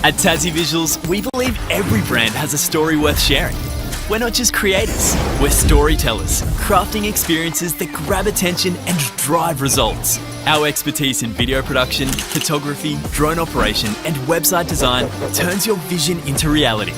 At Tassie Visuals, we believe every brand has a story worth sharing. We're not just creators, we're storytellers, crafting experiences that grab attention and drive results. Our expertise in video production, photography, drone operation and website design turns your vision into reality.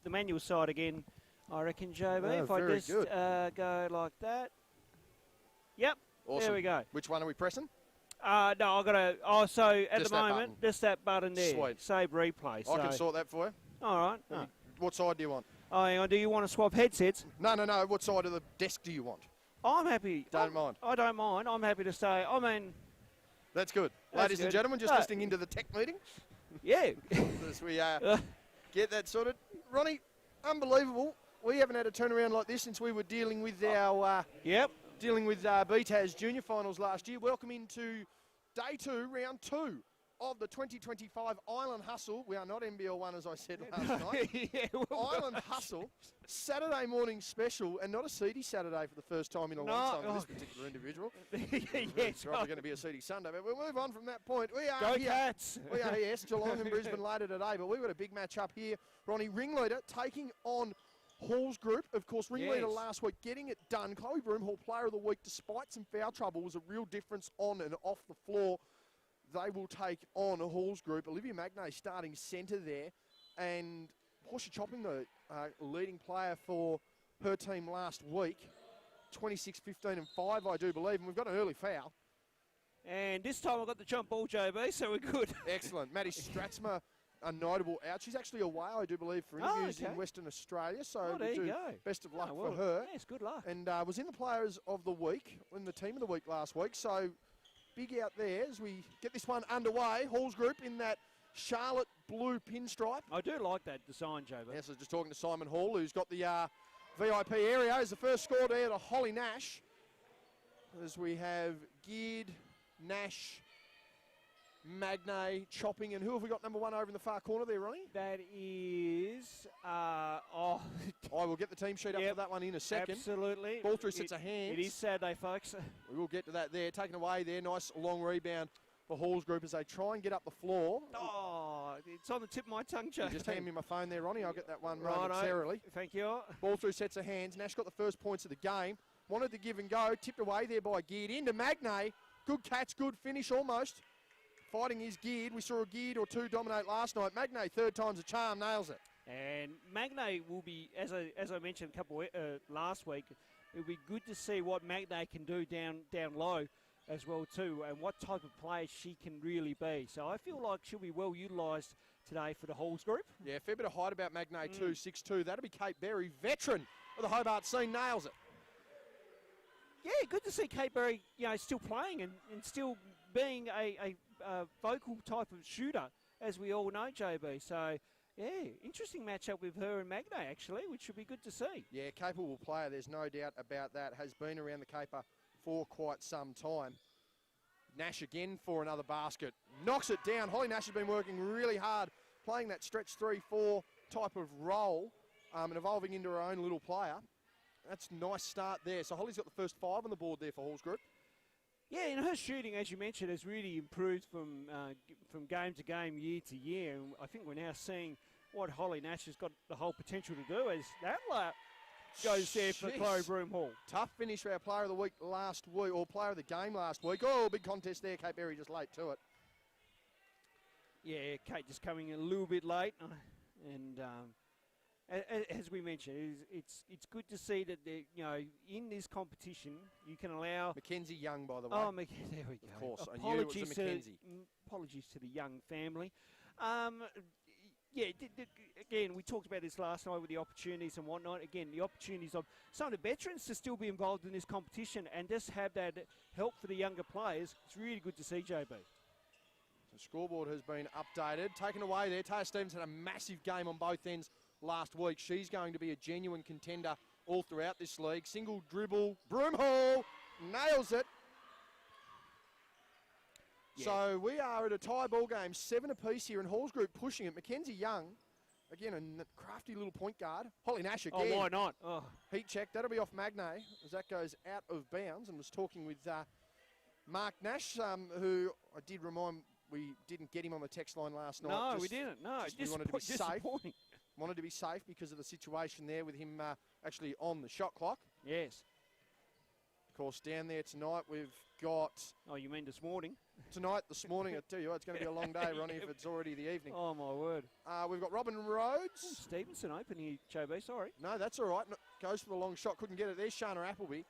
The manual side again, I reckon, JB. If I just go like that. Yep, awesome. There we go. Which one are we pressing? No, I've got to. Oh, so at Just the that moment, button. just that button there. Sweet. Save replay. I can sort that for you. All right. Oh. What side do you want? Oh, hang on. Do you want to swap headsets? No. What side of the desk do you want? I'm happy. Don't mind. I don't mind. I'm happy to stay. I mean. That's good. That's Ladies and gentlemen, just listening into the tech meeting. Yeah. As we get that sorted. Ronnie, unbelievable. We haven't had a turnaround like this since we were dealing with our dealing with BTAS Junior Finals last year. Welcome into Day 2, Round 2 of the 2025 Island Hustle. We are not NBL1, as I said last night. Island Hustle, Saturday morning special, and not a seedy Saturday for the first time in a long time for this particular individual. It's probably going to be a seedy Sunday, but we'll move on from that point. We are Go Cats! We are, yes, Geelong and Brisbane later today, but we've got a big match up here. Ronnie, Ringleader taking on Hall's group. Of course, Ringleader last week getting it done. Chloe Broomhall, Player of the Week, despite some foul trouble, was a real difference on and off the floor. They will take on Hall's group. Olivia Magnay starting centre there. And Portia Chopping, the leading player for her team last week. 26, 15 and 5, I do believe. And we've got an early foul. And this time I got the jump ball, JB, so we're good. Excellent. Maddie Stratsma, a notable out. She's actually away, I do believe, for interviews in Western Australia. So there you go. Best of luck for her. Yes, good luck. And was in the Players of the Week, in the Team of the Week last week. So big out there as we get this one underway. Halls Group in that Charlotte blue pinstripe. I do like that design, JB. Yes, I was just talking to Simon Hall, who's got the VIP area. As the first score there to Holly Nash. As we have Geared, Nash, Magnay, Chopping, and who have we got number 1 over in the far corner there, Ronnie? That is, I will get the team sheet up for that one in a second. Absolutely. Ball through sets of hands. It is Saturday, folks. We will get to that there. Taken away there. Nice long rebound for Halls Group as they try and get up the floor. Oh, it's on the tip of my tongue, Joe. Just hand me my phone there, Ronnie. I'll get that one momentarily. Thank you. Ball through sets of hands. Nash got the first points of the game. Wanted to give and go. Tipped away there by Geared. Into Magnay. Good catch, good finish almost. Fighting is Geared. We saw a Geared or two dominate last night. Magnay, third time's a charm, nails it. And Magnay will be, as I mentioned last week, it'll be good to see what Magnay can do down low as well too, and what type of player she can really be. So I feel like she'll be well utilised today for the Halls Group. Yeah, fair bit of height about Magnay too, 6'2". That'll be Kate Berry, veteran of the Hobart scene, nails it. Yeah, good to see Kate Berry, still playing and still being a vocal type of shooter, as we all know, JB. So, yeah, interesting matchup with her and Magnay, actually, which should be good to see. Yeah, capable player, there's no doubt about that. Has been around the caper for quite some time. Nash again for another basket. Knocks it down. Holly Nash has been working really hard, playing that stretch 3-4 type of role and evolving into her own little player. That's a nice start there. So Holly's got the first 5 on the board there for Halls Group. Yeah, and her shooting, as you mentioned, has really improved from game to game, year to year. And I think we're now seeing what Holly Nash has got the whole potential to do as that goes there for Chloe Broomhall. Tough finish for our player of the week last week, or player of the game last week. Oh, big contest there. Kate Berry just late to it. Yeah, Kate just coming a little bit late. And as we mentioned, it's good to see that in this competition you can allow Mackenzie Young, by the way. Oh, there we go. Of course, I knew it was a Mackenzie. Apologies to the Young family. Again, we talked about this last night with the opportunities and whatnot. Again, the opportunities of some of the veterans to still be involved in this competition and just have that help for the younger players. It's really good to see, JB. The scoreboard has been updated. Taken away there. Taya Stevens had a massive game on both ends last week. She's going to be a genuine contender all throughout this league. Single dribble. Broomhall nails it. Yeah. So we are at a tie ball game, 7 apiece here, and Halls Group pushing it. Mackenzie Young, again, a crafty little point guard. Holly Nash again. Oh, why not? Oh. Heat check. That'll be off Magnay as that goes out of bounds, and was talking with Mark Nash, who I did remind we didn't get him on the text line last night. No, we didn't. No, we wanted to be safe. Wanted to be safe because of the situation there with him actually on the shot clock. Yes. Of course, down there tonight we've got... Oh, you mean this morning? This morning, I tell you what, it's going to be a long day, Ronnie, if it's already the evening. Oh, my word. We've got Robin Rhodes. Oh, Stevenson open here, JB, sorry. No, that's all right. Goes for the long shot, couldn't get it. There's Shana Appleby.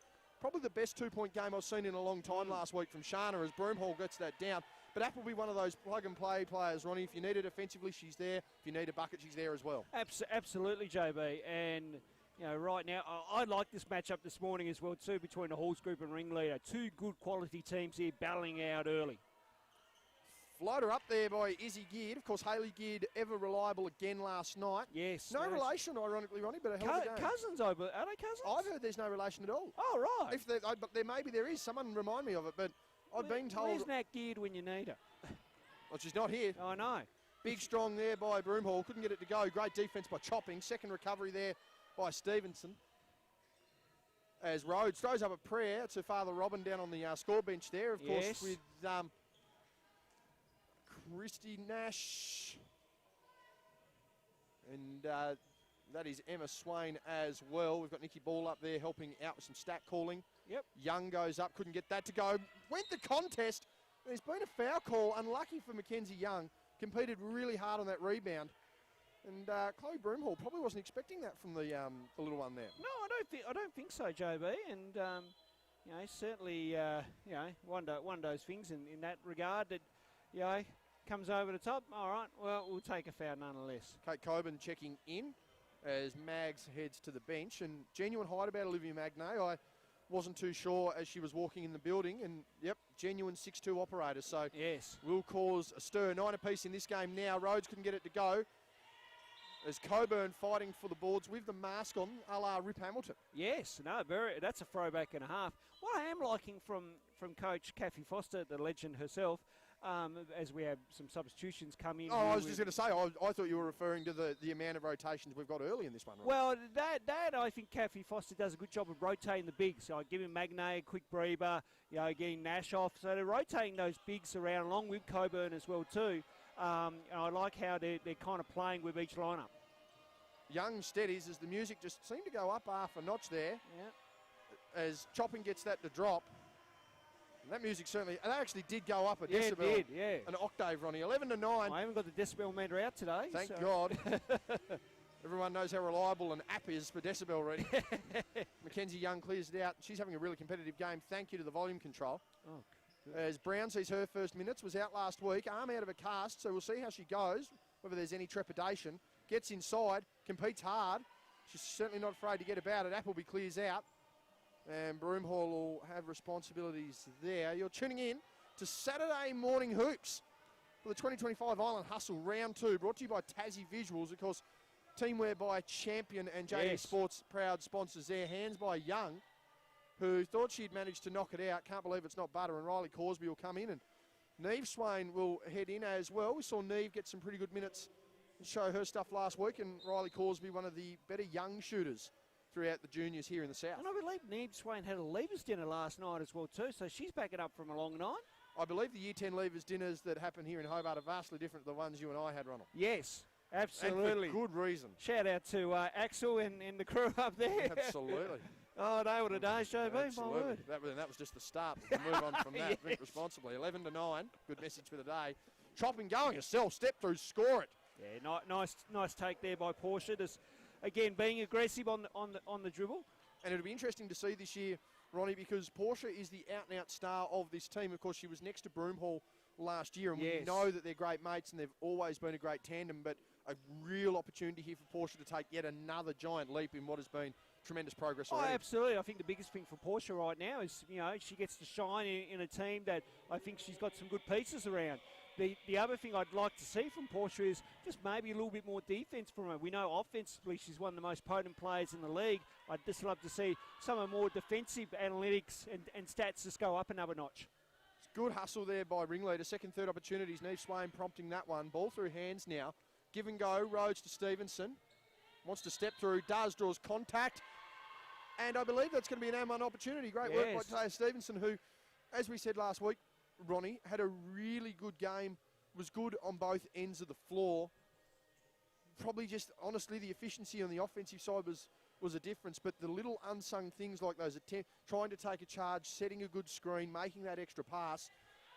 Probably the best 2-point game I've seen in a long time last week from Shana as Broomhall gets that down. But Appleby, one of those plug-and-play players, Ronnie. If you need it offensively, she's there. If you need a bucket, she's there as well. Absolutely, JB. And, right now, I like this matchup this morning as well, too, between the Halls Group and Ringleader. Two good quality teams here battling out early. Floater up there by Izzy Geared. Of course, Hayley Geared, ever reliable again last night. Yes. No relation, ironically, Ronnie, but a hell of a game. Cousins, are they cousins? I've heard there's no relation at all. Oh, right. But maybe there is. Someone remind me of it, but I've been told... Where's Nat Geared when you need her? Well, she's not here. I know. Big strong there by Broomhall. Couldn't get it to go. Great defence by Chopping. Second recovery there by Stevenson. As Rhodes throws up a prayer to Father Robin down on the score bench there, of course, with Christy Nash. And that is Emma Swain as well. We've got Nikki Ball up there helping out with some stat calling. Yep. Young goes up, couldn't get that to go. Went the contest. There's been a foul call, unlucky for Mackenzie Young. Competed really hard on that rebound. And Chloe Broomhall probably wasn't expecting that from the little one there. No, I don't think so, JB. And certainly, one of those things in that regard that, comes over the top. All right, well, we'll take a foul nonetheless. Kate Coburn checking in as Mags heads to the bench. And genuine height about Olivia Magnay. I wasn't too sure as she was walking in the building. And, yep, genuine 6'2" operator. So yes, will cause a stir. 9 apiece in this game now. Rhodes couldn't get it to go. As Coburn fighting for the boards with the mask on, a la Rip Hamilton. Yes, no, that's a throwback and a half. What I am liking from Coach Kathy Foster, the legend herself, as we have some substitutions come in. Oh, I was just going to say, I thought you were referring to the amount of rotations we've got early in this one. Right? Well, that I think Kathy Foster does a good job of rotating the bigs. So giving Magnay a quick breather, getting Nash off. So they're rotating those bigs around along with Coburn as well too. I like how they're kind of playing with each lineup. Young steadies as the music just seemed to go up half a notch there. Yeah. As Chopping gets that to drop. And that music certainly, it actually did go up a decibel. It did, yeah. An octave, Ronnie. 11-9. I haven't got the decibel meter out today. Thank God. Everyone knows how reliable an app is for decibel reading. Mackenzie Young clears it out. She's having a really competitive game. Thank you to the volume control. Oh, as Brown sees her first minutes, was out last week. Arm out of a cast, so we'll see how she goes, whether there's any trepidation. Gets inside, competes hard. She's certainly not afraid to get about it. Appleby clears out. And Broomhall will have responsibilities there. You're tuning in to Saturday Morning Hoops for the 2025 Island Hustle Round 2, brought to you by Tassie Visuals. Of course, teamwear by Champion and JD Sports, proud sponsors there. Hands by Young, who thought she'd managed to knock it out. Can't believe it's not butter. And Riley Corsby will come in. And Neve Swain will head in as well. We saw Neve get some pretty good minutes and show her stuff last week. And Riley Corsby, one of the better young shooters throughout the juniors here in the south. And I believe Neve Swain had a Leavers dinner last night as well too, so she's backing up from a long night. I believe the Year 10 Leavers dinners that happen here in Hobart are vastly different to the ones you and I had, Ronald. Yes, absolutely. And for good reason. Shout out to Axel and the crew up there. Absolutely. Oh, they were the days, JB, my word. That was just the start. We'll move on from that. Drink responsibly. 11-9. Good message for the day. Chopping going herself. Step through, score it. Yeah, nice take there by Portia. Just, again, being aggressive on the dribble. And it'll be interesting to see this year, Ronnie, because Portia is the out-and-out star of this team. Of course, she was next to Broomhall last year, and we know that they're great mates and they've always been a great tandem, but a real opportunity here for Portia to take yet another giant leap in what has been tremendous progress already. Oh, absolutely. I think the biggest thing for Portia right now is, she gets to shine in a team that I think she's got some good pieces around. The other thing I'd like to see from Portia is just maybe a little bit more defence from her. We know offensively she's one of the most potent players in the league. I'd just love to see some of more defensive analytics and stats just go up another notch. It's good hustle there by Ringleader. Second, third opportunities. Neve Swain prompting that one. Ball through hands now. Give and go. Rhodes to Stevenson. Wants to step through. Does. Draws contact. And I believe that's going to be an M1 opportunity. Great work by Taya Stevenson, who, as we said last week, Ronnie, had a really good game, was good on both ends of the floor. Probably just, honestly, the efficiency on the offensive side was a difference, but the little unsung things like those, trying to take a charge, setting a good screen, making that extra pass,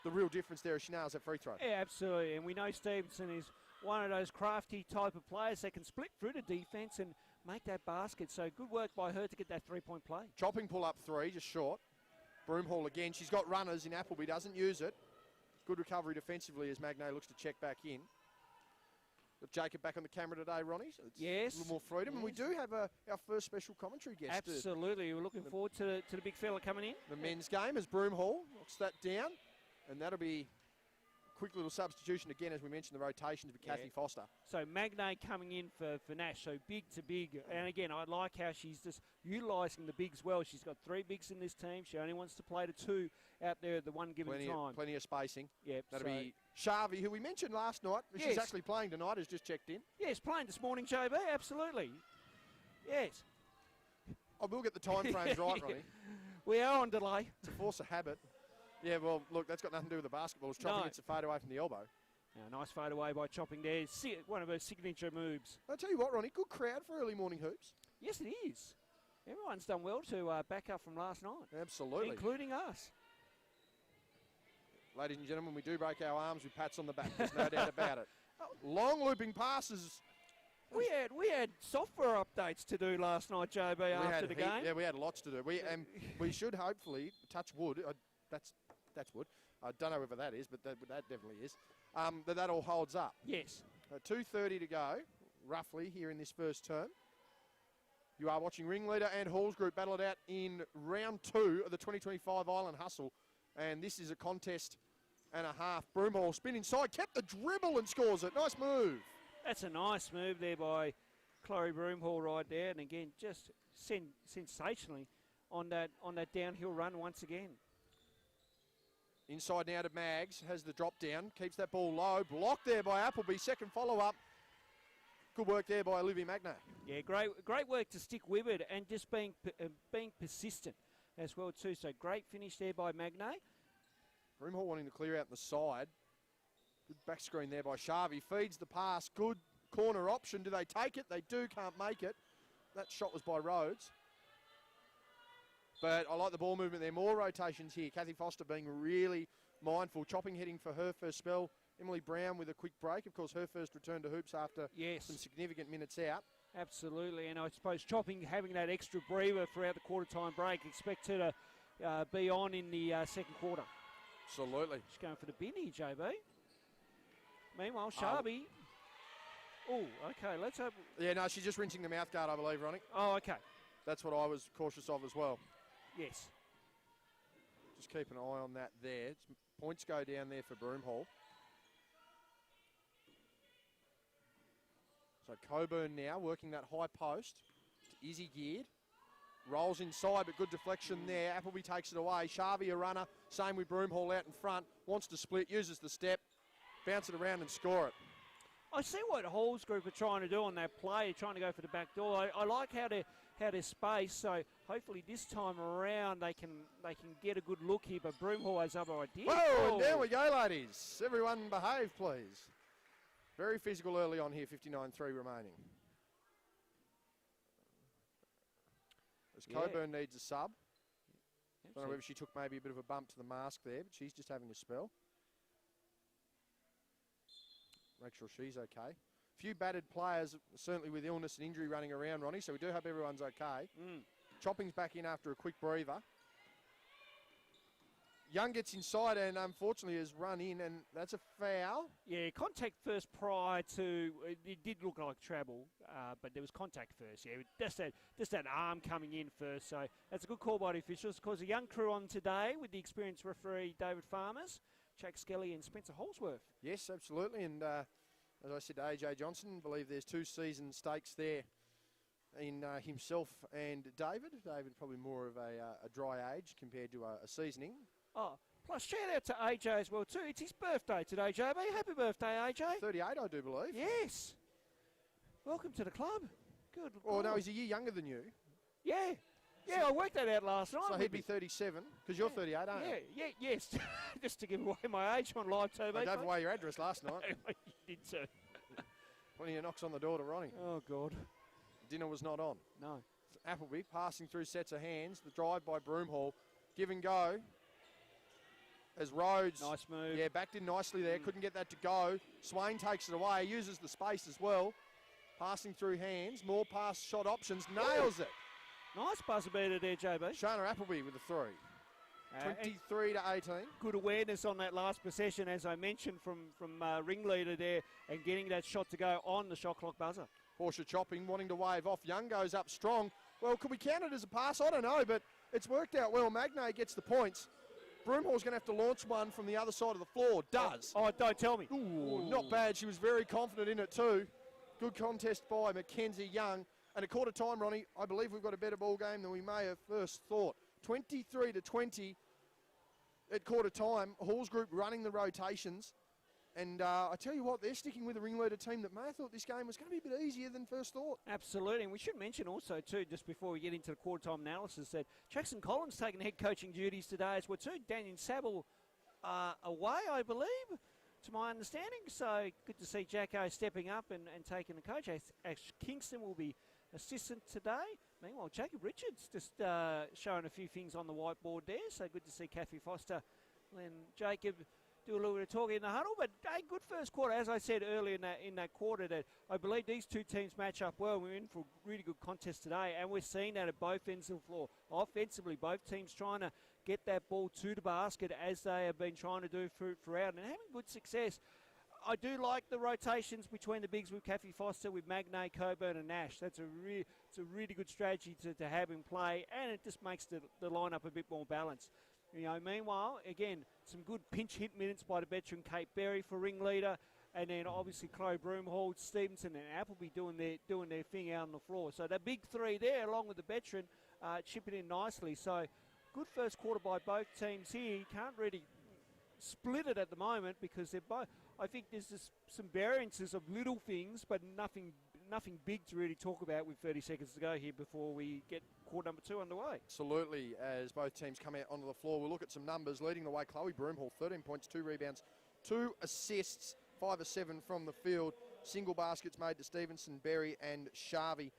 the real difference there is she nails that free throw. Yeah, absolutely, and we know Stevenson is one of those crafty type of players that can split through the defence and make that basket, so good work by her to get that three-point play. Chopping pull up three, just short. Broomhall again. She's got runners in Appleby, doesn't use it. Good recovery defensively as Magnay looks to check back in. Got Jacob back on the camera today, Ronnie. So it's a little more freedom. And we do have our first special commentary guest. Absolutely. We're looking forward to the big fella coming in. The men's game as Broomhall knocks that down. And that'll be a quick little substitution again, as we mentioned, the rotations with Kathy Foster. So Magnay coming in for Nash, so big to big. And again, I like how she's just utilising the bigs well. She's got 3 bigs in this team. She only wants to play to 2 out there at the one given time. Plenty of spacing. Yep. That'll be Sharvey, who we mentioned last night. She's actually playing tonight, has just checked in. Yes, playing this morning, JB, absolutely. Yes. I will get the time frames right, Ronnie. We are on delay. It's a force of habit. Yeah, well, look, that's got nothing to do with the basketball. It's Chopping gets a fade away from the elbow. Now, nice fade away by Chopping there. One of her signature moves. I'll tell you what, Ronnie, good crowd for early morning hoops. Yes, it is. Everyone's done well to back up from last night. Absolutely. Including us. Ladies and gentlemen, we do break our arms with pats on the back. There's no doubt about it. Long looping passes We had software updates to do last night, JB, after the game. Yeah, we had lots to do. We should hopefully, touch wood, that's wood. I don't know whether that is, but that definitely is. That all holds up. Yes. 2:30 to go, roughly, here in this first term. You are watching Ringleader and Halls Group battle it out in round 2 of the 2025 Island Hustle. And this is a contest and a half. Broomhall spin inside, kept the dribble and scores it. Nice move. That's a nice move there by Chloe Broomhall right there. And again, just sensationally on that downhill run once again. Inside now to Mags, has the drop down, keeps that ball low. Blocked there by Appleby, second follow-up. Good work there by Olivia Magnay. Yeah, great work to stick with it and just being persistent as well too. So great finish there by Magnay. Broomhall wanting to clear out the side. Good back screen there by Sharvey. Feeds the pass. Good corner option. Do they take it? They do. Can't make it. That shot was by Rhodes. But I like the ball movement there. More rotations here. Kathy Foster being really mindful. Chopping heading for her first spell. Emily Brown with a quick break. Of course, her first return to hoops after some significant minutes out. Absolutely. And I suppose Chopping having that extra breather throughout the quarter-time break. Expect her to be on in the second quarter. Absolutely. She's going for the bin here, JB. Meanwhile, Sharby. Oh, okay. Let's hope. Yeah, no, she's just rinsing the mouth guard, I believe, Ronnie. Oh, okay. That's what I was cautious of as well. Yes. Just keep an eye on that there. Points go down there for Broomhall. So Coburn now working that high post. Izzy geared. Rolls inside, but good deflection there. Appleby takes it away. Sharvey a runner. Same with Broomhall out in front. Wants to split, uses the step. Bounce it around and score it. I see what Hall's group are trying to do on that play, trying to go for the back door. I like how they're spaced, so hopefully this time around they can get a good look here, but Broomhall has other ideas. Whoa, and there we go, ladies. Everyone behave, please. Very physical early on here, 59-3 remaining. As Coburn needs a sub. I don't know whether she took maybe a bit of a bump to the mask there, but she's just having a spell. Make sure she's okay. A few battered players, certainly with illness and injury running around, Ronnie, so we do hope everyone's okay. Chopping's back in after a quick breather. Young gets inside and unfortunately has run in, and that's a foul. Yeah, contact first prior to, it did look like travel, but there was contact first. Yeah, just that arm coming in first. So that's a good call by the officials. Of course, a young crew on today with the experienced referee David Farmers, Jack Skelly and Spencer Holsworth. Yes, absolutely. And as I said to AJ Johnson, I believe there's 2 season stakes there in himself and David. David probably more of a dry age compared to a seasoning. Oh, plus shout out to AJ as well too. It's his birthday today, JB. Happy birthday, AJ. 38, I do believe. Yes. Welcome to the club. Good. Oh, no, he's a year younger than you. Yeah. Yeah, I worked that out last night. So he'd be 37, because you're 38, aren't you? Yeah, yes. Just to give away my age on live TV. I gave away your address last night. You did too. Plenty of knocks on the door to Ronnie. Oh, God. Dinner was not on. No. Appleby passing through sets of hands. The drive by Broomhall. Give and go. As Rhodes. Nice move. Yeah, backed in nicely there. Couldn't get that to go. Swain takes it away. Uses the space as well. Passing through hands. More pass shot options. Nails it. Nice buzzer beater there, JB. Shana Appleby with a 3. 23 to 18. Good awareness on that last possession, as I mentioned, from Ringleader there, and getting that shot to go on the shot clock buzzer. Portia Chopping wanting to wave off. Young goes up strong. Well, could we count it as a pass? I don't know, but it's worked out well. Magnay gets the points. Broomhall's going to have to launch one from the other side of the floor. Does. Oh, don't tell me. Ooh, not bad. She was very confident in it too. Good contest by Mackenzie Young. And at quarter time, Ronnie, I believe we've got a better ball game than we may have first thought. 23 to 20 at quarter time. Halls Group running the rotations. And I tell you what, they're sticking with a Ringleader team that may have thought this game was going to be a bit easier than first thought. Absolutely. And we should mention also, too, just before we get into the quarter-time analysis, that Jackson Collins taking head coaching duties today as well, too. Daniel Sabel away, I believe, to my understanding. So good to see Jacko stepping up and taking the coach. Ash Kingston will be assistant today. Meanwhile, Jacob Richards just showing a few things on the whiteboard there. So good to see Kathy Foster and Jacob do a little bit of talking in the huddle. But hey, good first quarter. As I said earlier in that quarter, that I believe these two teams match up well. We're in for a really good contest today, and we're seeing that at both ends of the floor. Offensively, both teams trying to get that ball to the basket as they have been trying to do throughout and having good success. I do like the rotations between the bigs with Kathy Foster, with Magnay, Coburn and Nash. It's a really good strategy to have in play, and it just makes the lineup a bit more balanced. Meanwhile, again, some good pinch hit minutes by the veteran Kate Berry for ringleader, and then obviously Chloe Broomhall, Stevenson and Appleby doing their thing out on the floor. So the big three there, along with the veteran, chipping in nicely. So good first quarter by both teams here. You can't really split it at the moment because they're both. I think there's just some variances of little things, but nothing big to really talk about with 30 seconds to go here before we get quarter number 2 underway. Absolutely, as both teams come out onto the floor. We'll look at some numbers. Leading the way, Chloe Broomhall, 13 points, 2 rebounds, 2 assists, 5 of 7 from the field. Single baskets made to Stevenson, Berry and Sharvey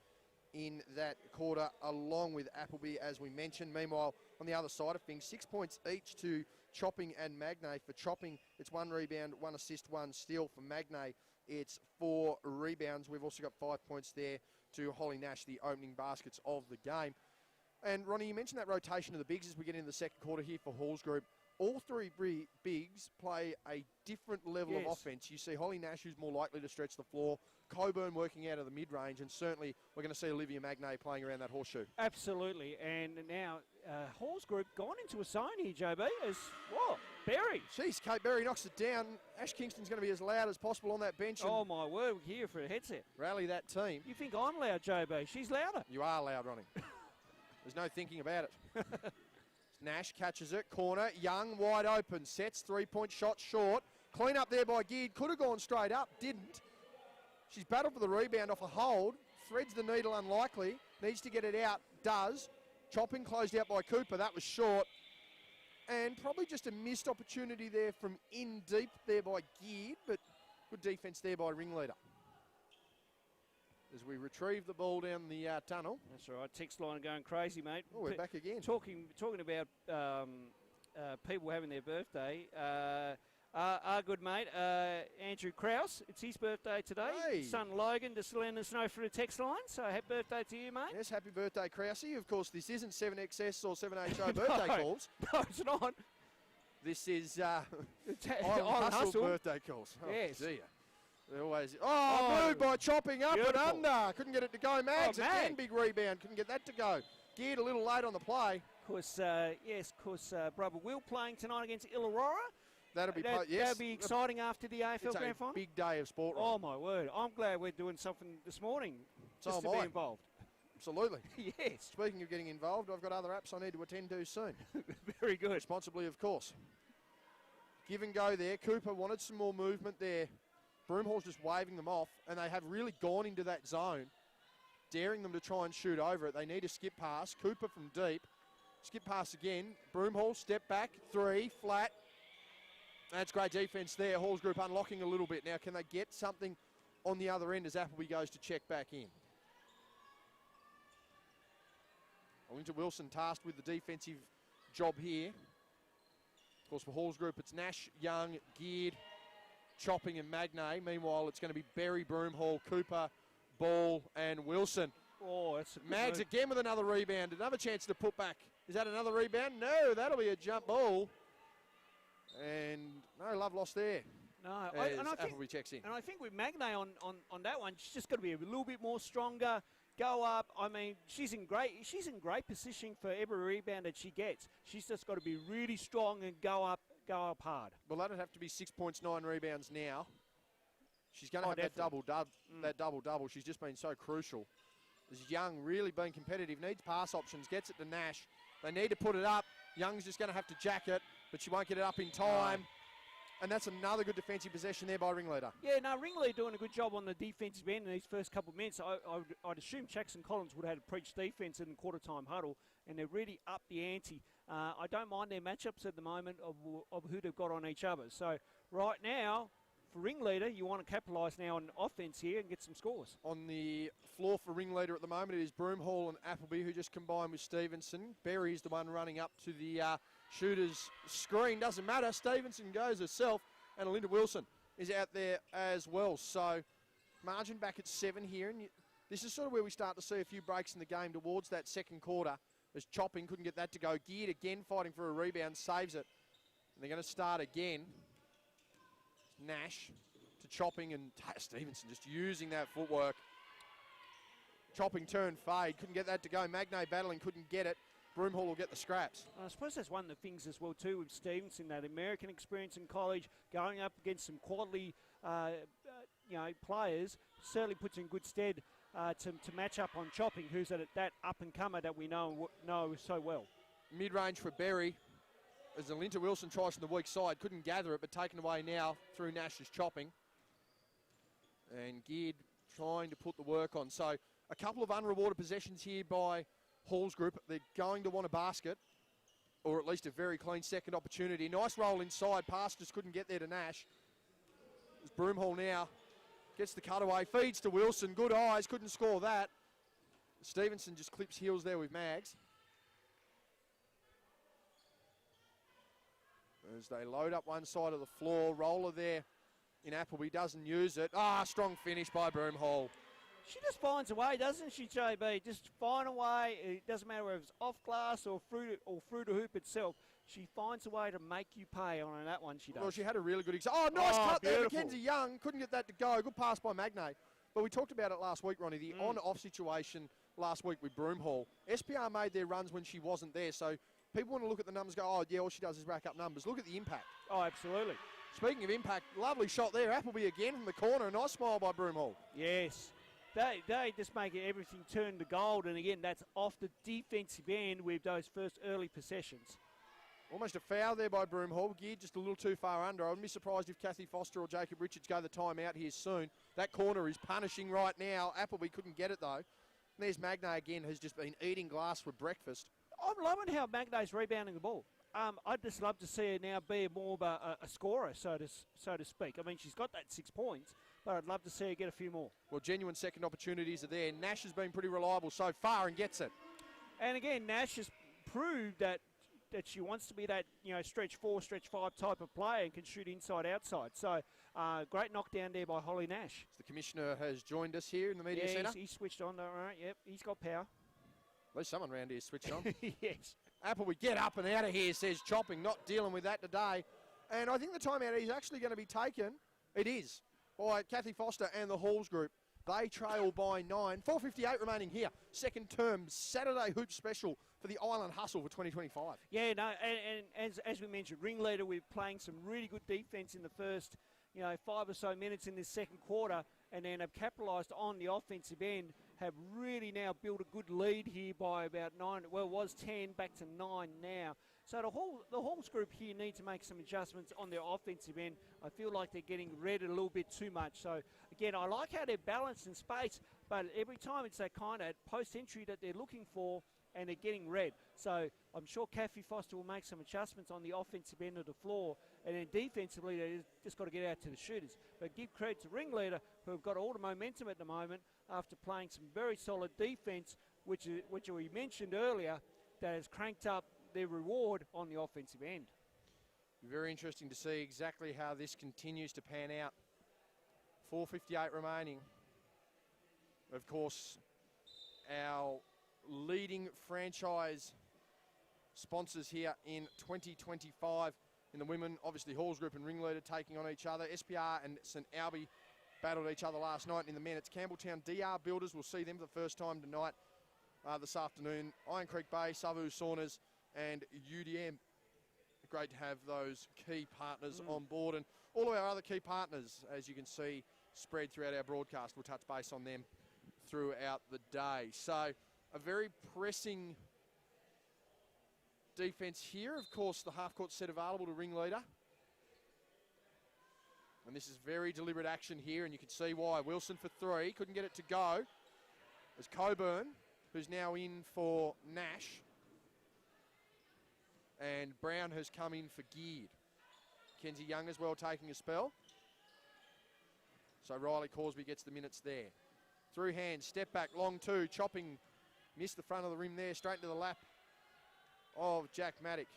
in that quarter, along with Appleby, as we mentioned. Meanwhile, on the other side of things, 6 points each to Chopping and Magnay. For Chopping, it's 1 rebound, 1 assist, 1 steal. For Magnay, it's 4 rebounds. We've also got 5 points there to Holly Nash, the opening baskets of the game. And Ronnie, you mentioned that rotation of the bigs as we get into the second quarter here for Hall's group. All three bigs play a different level of offense. You see Holly Nash, who's more likely to stretch the floor, Coburn working out of the mid-range, and certainly we're going to see Olivia Magnay playing around that horseshoe. Absolutely, and now Hall's group gone into a zone here, JB, as, whoa, Berry. Jeez, Kate Berry knocks it down. Ash Kingston's going to be as loud as possible on that bench. Oh, my word, we're here for a headset. Rally that team. You think I'm loud, JB? She's louder. You are loud, Ronnie. There's no thinking about it. Nash catches it, corner, Young wide open, sets, 3-point shot short. Clean up there by Geard, could have gone straight up, didn't. She's battled for the rebound off a hold, threads the needle unlikely, needs to get it out, does. Chopping closed out by Cooper, that was short. And probably just a missed opportunity there from in deep there by Geard, but good defence there by Ringleader. As we retrieve the ball down the tunnel. That's all right. Text line going crazy, mate. Oh, we're back again. Talking about people having their birthday. Our good mate, Andrew Krause. It's his birthday today. Hey. Son Logan just letting us know through the text line. So happy birthday to you, mate. Yes, happy birthday, Krause. Of course, this isn't 7XS or 7HO birthday calls. No, it's not. This is Island Hustle birthday calls. Oh, yes. Dear. Always. Moved by Chopping up beautiful. And under. Couldn't get it to go. Mags again, Mag. big rebound. Couldn't get that to go. Geared a little late on the play. Of course, brother Will playing tonight against Illawarra. That'll be that'll be exciting after the AFL Grand Final. It's a big day of sport. Oh, my word. I'm glad we're doing something this morning just to be involved. Absolutely. Yes. Speaking of getting involved, I've got other apps I need to attend to soon. Very good. Responsibly, of course. Give and go there. Cooper wanted some more movement there. Broomhall's just waving them off, and they have really gone into that zone, daring them to try and shoot over it. They need a skip pass. Cooper from deep. Skip pass again. Broomhall, step back, 3, flat. That's great defence there. Hall's group unlocking a little bit. Now, can they get something on the other end as Appleby goes to check back in? Winter Wilson tasked with the defensive job here. Of course, for Hall's group, it's Nash, Young, Geared, Chopping and Magnay. Meanwhile, it's going to be Berry, Broomhall, Cooper, Ball and Wilson. Oh, that's a good Mags move. again with another rebound. Another chance to put back. Is that another rebound? No, that'll be a jump ball. And no love lost there. No, Appleby checks in. And I think with Magnay on that one, she's just got to be a little bit more stronger. Go up. I mean, she's in great position for every rebound that she gets. She's just got to be really strong and go up hard. Well, that'd have to be 6 points, 9 rebounds now. She's going to have definitely. that double-double. She's just been so crucial. As Young really been competitive, needs pass options, gets it to Nash. They need to put it up. Young's just going to have to jack it, but she won't get it up in time. And that's another good defensive possession there by Ringleader. Yeah, no, Ringleader doing a good job on the defensive end in these first couple of minutes. I'd assume Jackson Collins would have had to preach defence in the quarter-time huddle, and they're really up the ante. I don't mind their matchups at the moment of who they've got on each other. So right now, for Ringleader, you want to capitalise now on offence here and get some scores. On the floor for Ringleader at the moment, it is Broomhall and Appleby who just combined with Stevenson. Berry's the one running up to the Shooter's screen doesn't matter. Stevenson goes herself, and Alinda Wilson is out there as well. So margin back at 7 here, and this is sort of where we start to see a few breaks in the game towards that second quarter. As Chopping couldn't get that to go. Geared again, fighting for a rebound, saves it. And they're going to start again. Nash to Chopping, and Stevenson just using that footwork. Chopping turn fade, couldn't get that to go. Magnay battling, couldn't get it. Broomhall will get the scraps. I suppose that's one of the things as well too with Stevenson, that American experience in college, going up against some quality players, certainly puts in good stead to match up on Chopping, who's that up-and-comer that we know so well. Mid-range for Berry, as Alinta Wilson tries from the weak side, couldn't gather it, but taken away now through Nash's Chopping. And Geared trying to put the work on. So a couple of unrewarded possessions here by Hall's group. They're going to want a basket, or at least a very clean second opportunity. Nice roll inside. Pass just couldn't get there to Nash. As Broomhall now gets the cutaway, feeds to Wilson. Good eyes, couldn't score that. Stevenson just clips heels there with Mags. As they load up one side of the floor. Roller there in Appleby, doesn't use it. Strong finish by Broomhall. She just finds a way, doesn't she, JB? Just find a way. It doesn't matter whether it's off glass or through the hoop itself. She finds a way to make you pay on that one. She does. Well, she had a really good example. Nice cut beautiful. there. Mackenzie Young couldn't get that to go. Good pass by Magnay. But we talked about it last week, Ronnie, the on-off situation last week with Broomhall. SPR made their runs when she wasn't there, so people want to look at the numbers and go, all she does is rack up numbers. Look at the impact. Oh, absolutely. Speaking of impact, lovely shot there. Appleby again from the corner. A nice smile by Broomhall. Yes. They just make everything turn to gold, and again, that's off the defensive end with those first early possessions. Almost a foul there by Broomhall. Geared just a little too far under. I wouldn't be surprised if Kathy Foster or Jacob Richards go the time out here soon. That corner is punishing right now. Appleby couldn't get it, though. And there's Magnay again, who's just been eating glass for breakfast. I'm loving how Magnay's rebounding the ball. I'd just love to see her now be more of a scorer, so to speak. I mean, she's got that 6 points, but I'd love to see her get a few more. Well, genuine second opportunities are there. Nash has been pretty reliable so far and gets it. And again, Nash has proved that she wants to be that stretch 4, stretch 5 type of player and can shoot inside, outside. So great knockdown there by Holly Nash. The commissioner has joined us here in the media centre. He's switched on, all right. Yep, he's got power. At least someone around here switched on. Yes. Appleby, get up and out of here, says Chopping. Not dealing with that today. And I think the timeout is actually going to be taken. It is. By Kathy Foster and the Halls group. They trail by 9. 4:58 remaining here. Second term Saturday Hoop Special for the Island Hustle for 2025. Yeah, no, and as we mentioned, Ringleader, we're playing some really good defence in the first 5 or so minutes in this second quarter, and then have capitalised on the offensive end, have really now built a good lead here by about 9. Well, it was 10, back to 9 now. So the Halls group here need to make some adjustments on their offensive end. I feel like they're getting read a little bit too much. So, again, I like how they're balanced in space, but every time it's that kind of post-entry that they're looking for, and they're getting read. So I'm sure Kathy Foster will make some adjustments on the offensive end of the floor, and then defensively they just got to get out to the shooters. But give credit to Ringleader, who have got all the momentum at the moment after playing some very solid defense, which we mentioned earlier, that has cranked up their reward on the offensive end. Very interesting to see exactly how this continues to pan out. 4:58 remaining. Of course, our leading franchise sponsors here in 2025 in the women, obviously Halls Group and Ringleader taking on each other. SPR and St Albie battled each other last night. In the men, it's Campbelltown DR Builders. We'll see them for the first time tonight, this afternoon. Iron Creek Bay, Savu Saunas and UDM. Great to have those key partners on board, and all of our other key partners, as you can see, spread throughout our broadcast. We'll touch base on them throughout the day. So a very pressing defence here. Of course, the half-court set available to Ringleader. And this is very deliberate action here, and you can see why. Wilson for 3, couldn't get it to go. There's Coburn, who's now in for Nash. And Brown has come in for Geared. Kenzie Young as well taking a spell. So Riley Corsby gets the minutes there. Through hands, step back, long 2, Chopping. Missed the front of the rim there, straight into the lap of Jack Maddock.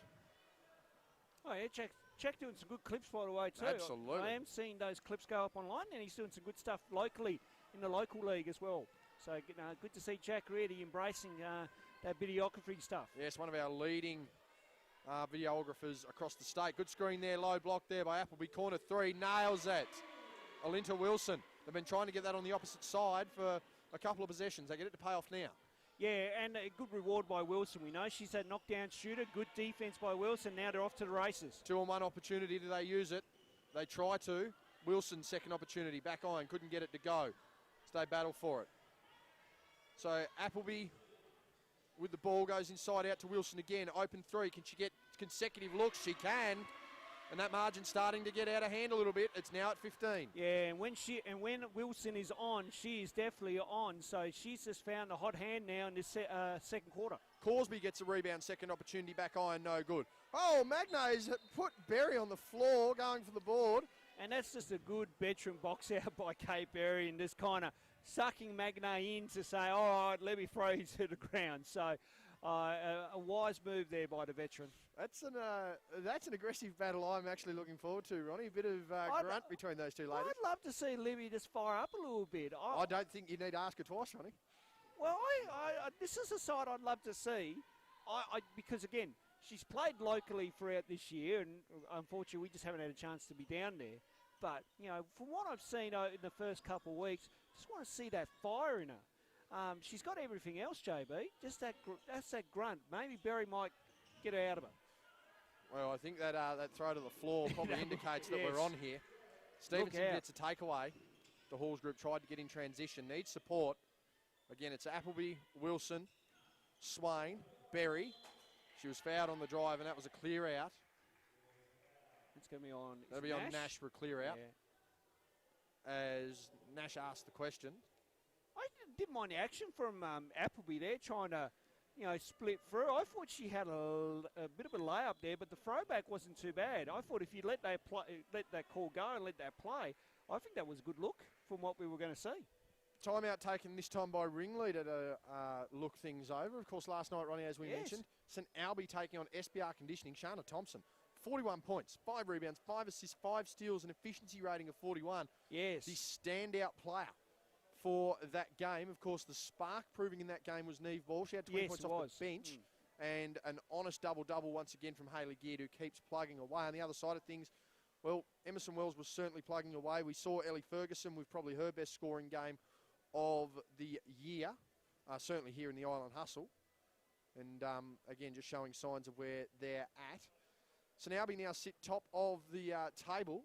Oh, yeah, Jack doing some good clips, by the way, too. Absolutely. I am seeing those clips go up online, and he's doing some good stuff locally in the local league as well. So good to see Jack really embracing that videography stuff. Yes, one of our leading videographers across the state. Good screen there, low block there by Appleby. Corner 3, nails that. Alinta Wilson. They've been trying to get that on the opposite side for a couple of possessions. They get it to pay off now. Yeah, and a good reward by Wilson. We know she's that knockdown shooter. Good defence by Wilson. Now they're off to the races. 2-on-1 opportunity. Do they use it? They try to. Wilson, second opportunity. Back iron. Couldn't get it to go. So they battle for it. So Appleby with the ball goes inside out to Wilson again. Open 3. Can she get consecutive looks? She can. And that margin's starting to get out of hand a little bit. It's now at 15. Yeah, and when Wilson is on, she is definitely on. So she's just found a hot hand now in this second quarter. Corsby gets a rebound, second opportunity, back iron, no good. Oh, Magnay's put Berry on the floor, going for the board. And that's just a good veteran box out by Kate Berry and just kind of sucking Magnay in to say, all right, let me throw you to the ground. So a wise move there by the veteran. That's an aggressive battle I'm actually looking forward to, Ronnie. A bit of grunt between those two ladies. I'd love to see Libby just fire up a little bit. I don't think you need to ask her twice, Ronnie. Well, this is a side I'd love to see. Because, again, she's played locally throughout this year, and unfortunately we just haven't had a chance to be down there. But, from what I've seen in the first couple of weeks, just want to see that fire in her. She's got everything else, JB. Just that's that grunt. Maybe Berry might get her out of it. Well, I think that throw to the floor probably indicates that we're on here. Stevenson gets a takeaway. The Halls group tried to get in transition. Needs support. Again, it's Appleby, Wilson, Swain, Berry. She was fouled on the drive, and that was a clear out. It's going to be on. That'll be on Nash for a clear out. Yeah. As Nash asked the question. I didn't mind the action from Appleby there, trying to, split through. I thought she had a bit of a layup there, but the throwback wasn't too bad. I thought if you let that call go and let that play, I think that was a good look from what we were going to see. Timeout taken this time by Ringleader to look things over. Of course, last night, Ronnie, as we mentioned, St Albie taking on SBR Conditioning. Shana Thompson, 41 points, 5 rebounds, 5 assists, 5 steals, an efficiency rating of 41. Yes. The standout player for that game. Of course, the spark proving in that game was Neve Ball. She had 20 points off the bench. And an honest double-double once again from Hayley Geard, who keeps plugging away. On the other side of things, well, Emerson Wells was certainly plugging away. We saw Ellie Ferguson with probably her best scoring game of the year, certainly here in the Island Hustle. And again, just showing signs of where they're at. So now sit top of the table,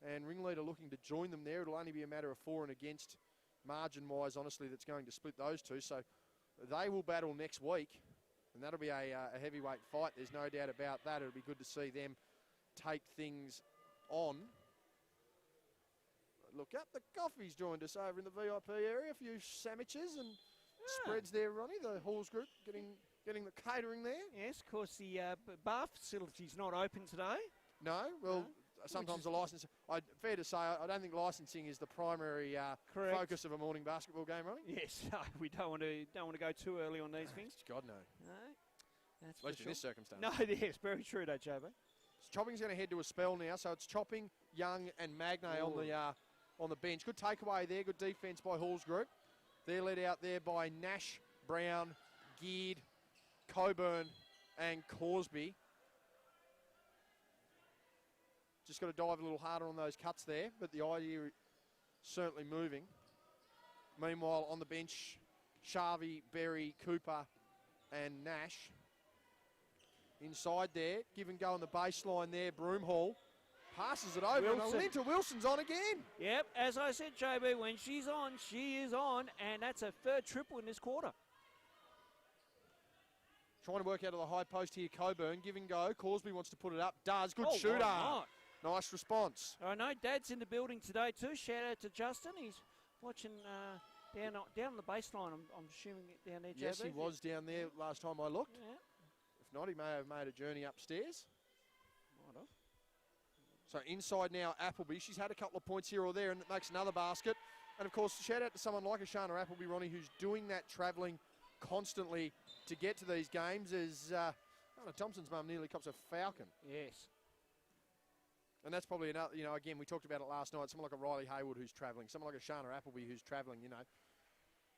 and Ringleader looking to join them there. It'll only be a matter of for and against margin-wise, honestly, that's going to split those two. So they will battle next week, and that'll be a heavyweight fight. There's no doubt about that. It'll be good to see them take things on. Look up, the coffee's joined us over in the VIP area. A few sandwiches and spreads there, Ronnie. The Halls group getting the catering there. Yes, of course, the bar facility's not open today. No, well, sometimes the license. Fair to say, I don't think licensing is the primary focus of a morning basketball game, Ronnie. Yes, we don't want to go too early on these things. God no. No, that's at least in this circumstance. No, yes, very true, though, JB. So Chopping's going to head to a spell now, so it's Chopping, Young, and Magnay on the bench. Good takeaway there. Good defence by Halls group. They're led out there by Nash, Brown, Geard, Coburn, and Corsby. Just got to dive a little harder on those cuts there, but the idea certainly moving. Meanwhile, on the bench, Sharvey, Berry, Cooper, and Nash. Inside there, give and go on the baseline there, Broomhall. Passes it over, Wilson. And Alinta Wilson's on again. Yep, as I said, JB, when she's on, she is on, and that's a third triple in this quarter. Trying to work out of the high post here, Coburn. Give and go. Corsby wants to put it up. Does. Good shooter. Why not? Nice response. I know Dad's in the building today too. Shout out to Justin. He's watching down on the baseline, I'm assuming, down there, JB. Yes, he was down there last time I looked. Yeah. If not, he may have made a journey upstairs. Might have. So inside now, Appleby. She's had a couple of points here or there, and it makes another basket. And, of course, shout out to someone like Ashana Appleby, Ronnie, who's doing that travelling constantly to get to these games, as Anna Thompson's mum nearly cops a falcon. Yes. And that's probably another, again, we talked about it last night, someone like a Riley Haywood who's travelling, someone like a Shana Appleby who's travelling,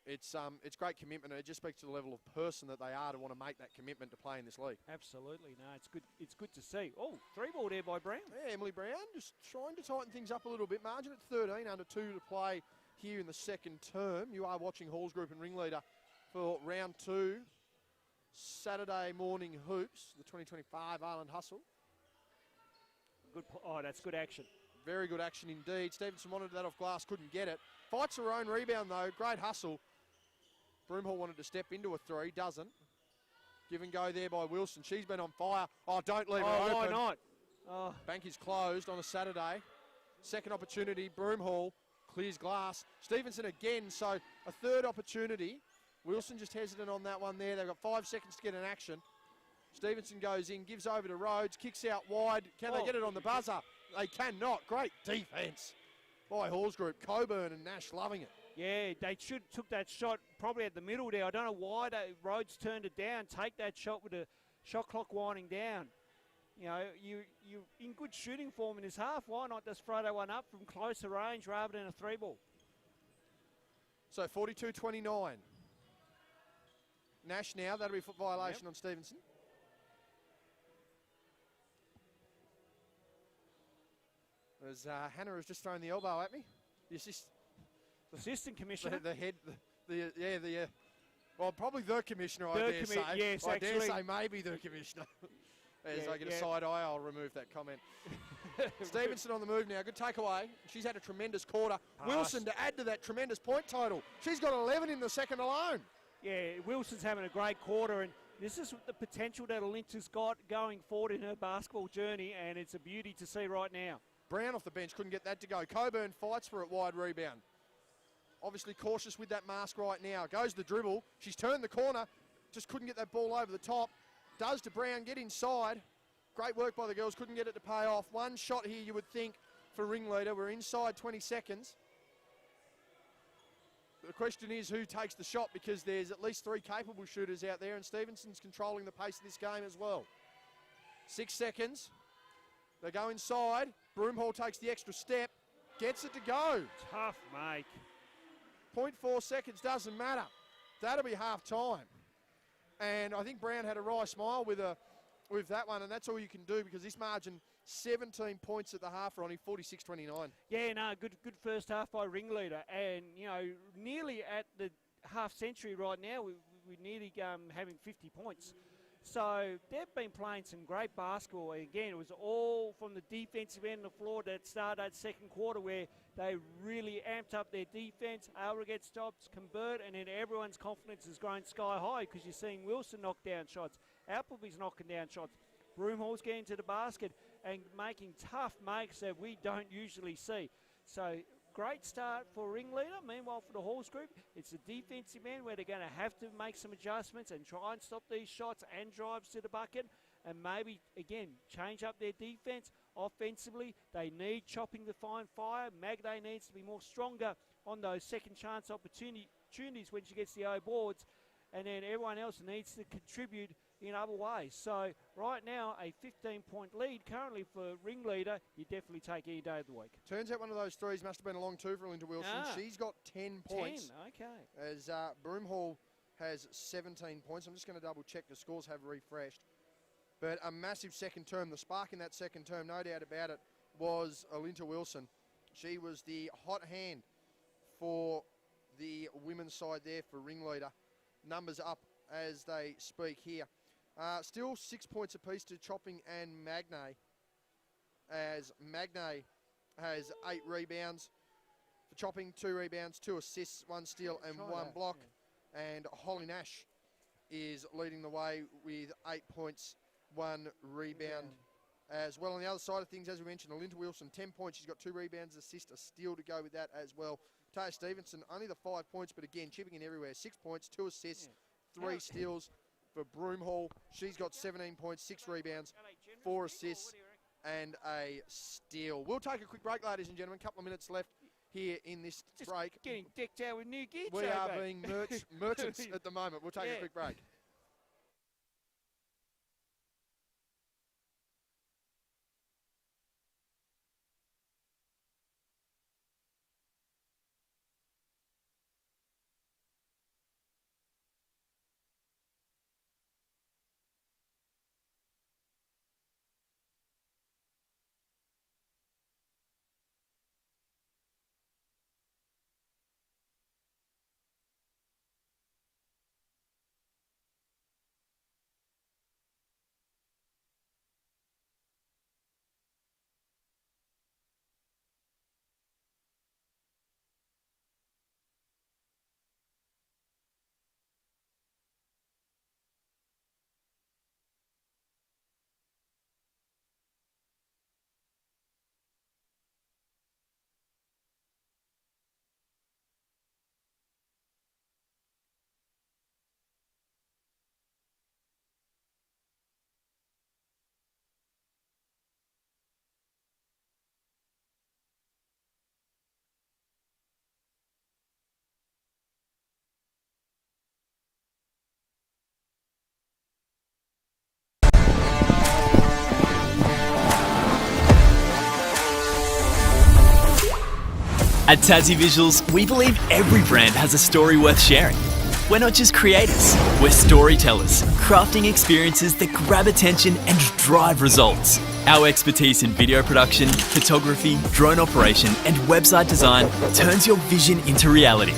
It's great commitment, and it just speaks to the level of person that they are to want to make that commitment to play in this league. Absolutely. No, it's good. It's good to see. Oh, 3-ball there by Brown. Yeah, Emily Brown just trying to tighten things up a little bit. Margin at 13, under 2 to play here in the second term. You are watching Halls Group and Ringleader for round 2, Saturday morning hoops, the 2025 Island Hustle. Good. Oh, that's good action. Very good action indeed. Stevenson wanted that off glass, couldn't get it. Fights her own rebound though. Great hustle. Broomhall wanted to step into a 3, doesn't. Give and go there by Wilson. She's been on fire. Oh, don't leave her open. Why not? Oh. Bank is closed on a Saturday. Second opportunity, Broomhall clears glass. Stevenson again, so a third opportunity. Wilson just hesitant on that one there. They've got 5 seconds to get an action. Stevenson goes in, gives over to Rhodes, kicks out wide. Can they get it on the buzzer? They cannot. Great defence by Halls Group. Coburn and Nash loving it. Yeah, they should took that shot probably at the middle there. I don't know why Rhodes turned it down. Take that shot with the shot clock winding down. You're in good shooting form in this half. Why not just throw that one up from closer range rather than a 3-ball? So 42-29. Nash now. That'll be a foot violation on Stevenson. As Hannah has just thrown the elbow at me. The assistant commissioner. The head, well, probably the commissioner, I dare say. Yes, I dare say maybe the commissioner. As I get a side eye, I'll remove that comment. Stevenson on the move now. Good takeaway. She's had a tremendous quarter. Wilson to add to that tremendous point total. She's got 11 in the second alone. Yeah, Wilson's having a great quarter, and this is the potential that Olinta's got going forward in her basketball journey, and it's a beauty to see right now. Brown off the bench, couldn't get that to go. Coburn fights for it, wide rebound. Obviously cautious with that mask right now. Goes the dribble. She's turned the corner. Just couldn't get that ball over the top. Does to Brown, get inside. Great work by the girls. Couldn't get it to pay off. One shot here, you would think, for Ringleader. We're inside 20 seconds. The question is who takes the shot, because there's at least 3 capable shooters out there, and Stevenson's controlling the pace of this game as well. 6 seconds. They go inside. Broomhall takes the extra step. Gets it to go. Tough make. 0.4 seconds, doesn't matter. That'll be half time. And I think Brown had a wry smile with that one, and that's all you can do, because this margin, 17 points at the half, Ronnie, 46-29. Yeah, no, good first half by Ringleader. And, nearly at the half century right now, we're nearly having 50 points. So they've been playing some great basketball. Again, it was all from the defensive end of the floor that started that second quarter, where they really amped up their defense, able to get stops, convert, and then everyone's confidence is growing sky high, because you're seeing Wilson knock down shots. Appleby's knocking down shots. Broomhall's getting to the basket and making tough makes that we don't usually see. So great start for Ringleader. Meanwhile, for the Halls Group, it's the defensive end where they're going to have to make some adjustments and try and stop these shots and drives to the bucket, and maybe, again, change up their defense. Offensively, they need chopping to find fire. Magday needs to be more stronger on those second chance opportunities when she gets the O boards, and then everyone else needs to contribute in other ways. So right now, a 15-point lead currently for Ringleader. You definitely take any day of the week. Turns out one of those threes must have been a long 2 for Linda Wilson. She's got 10 points. 10, okay. As Broomhall has 17 points. I'm just going to double check. The scores have refreshed. But a massive second term. The spark in that second term, no doubt about it, was Olinta Wilson. She was the hot hand for the women's side there for Ringleader. Numbers up as they speak here. Still 6 points apiece to Chopping and Magnay, as Magnay has 8 rebounds. For Chopping, 2 rebounds, 2 assists, 1 steal and 1 block. Yeah. And Holly Nash is leading the way with 8 points, 1 rebound as well. On the other side of things, as we mentioned, Olinta Wilson, 10 points. She's got 2 rebounds, assist, a steal to go with that as well. Taya Stevenson, only the 5 points, but again, chipping in everywhere. 6 points, 2 assists, 3 steals. For Broomhall, she's got 17 points, 6 rebounds, 4 assists, and a steal. We'll take a quick break, ladies and gentlemen. A couple of minutes left here in this break. Getting decked out with new gear. We are being merchants at the moment. We'll take a quick break. At Tassie Visuals, we believe every brand has a story worth sharing. We're not just creators, we're storytellers, crafting experiences that grab attention and drive results. Our expertise in video production, photography, drone operation, and website design turns your vision into reality.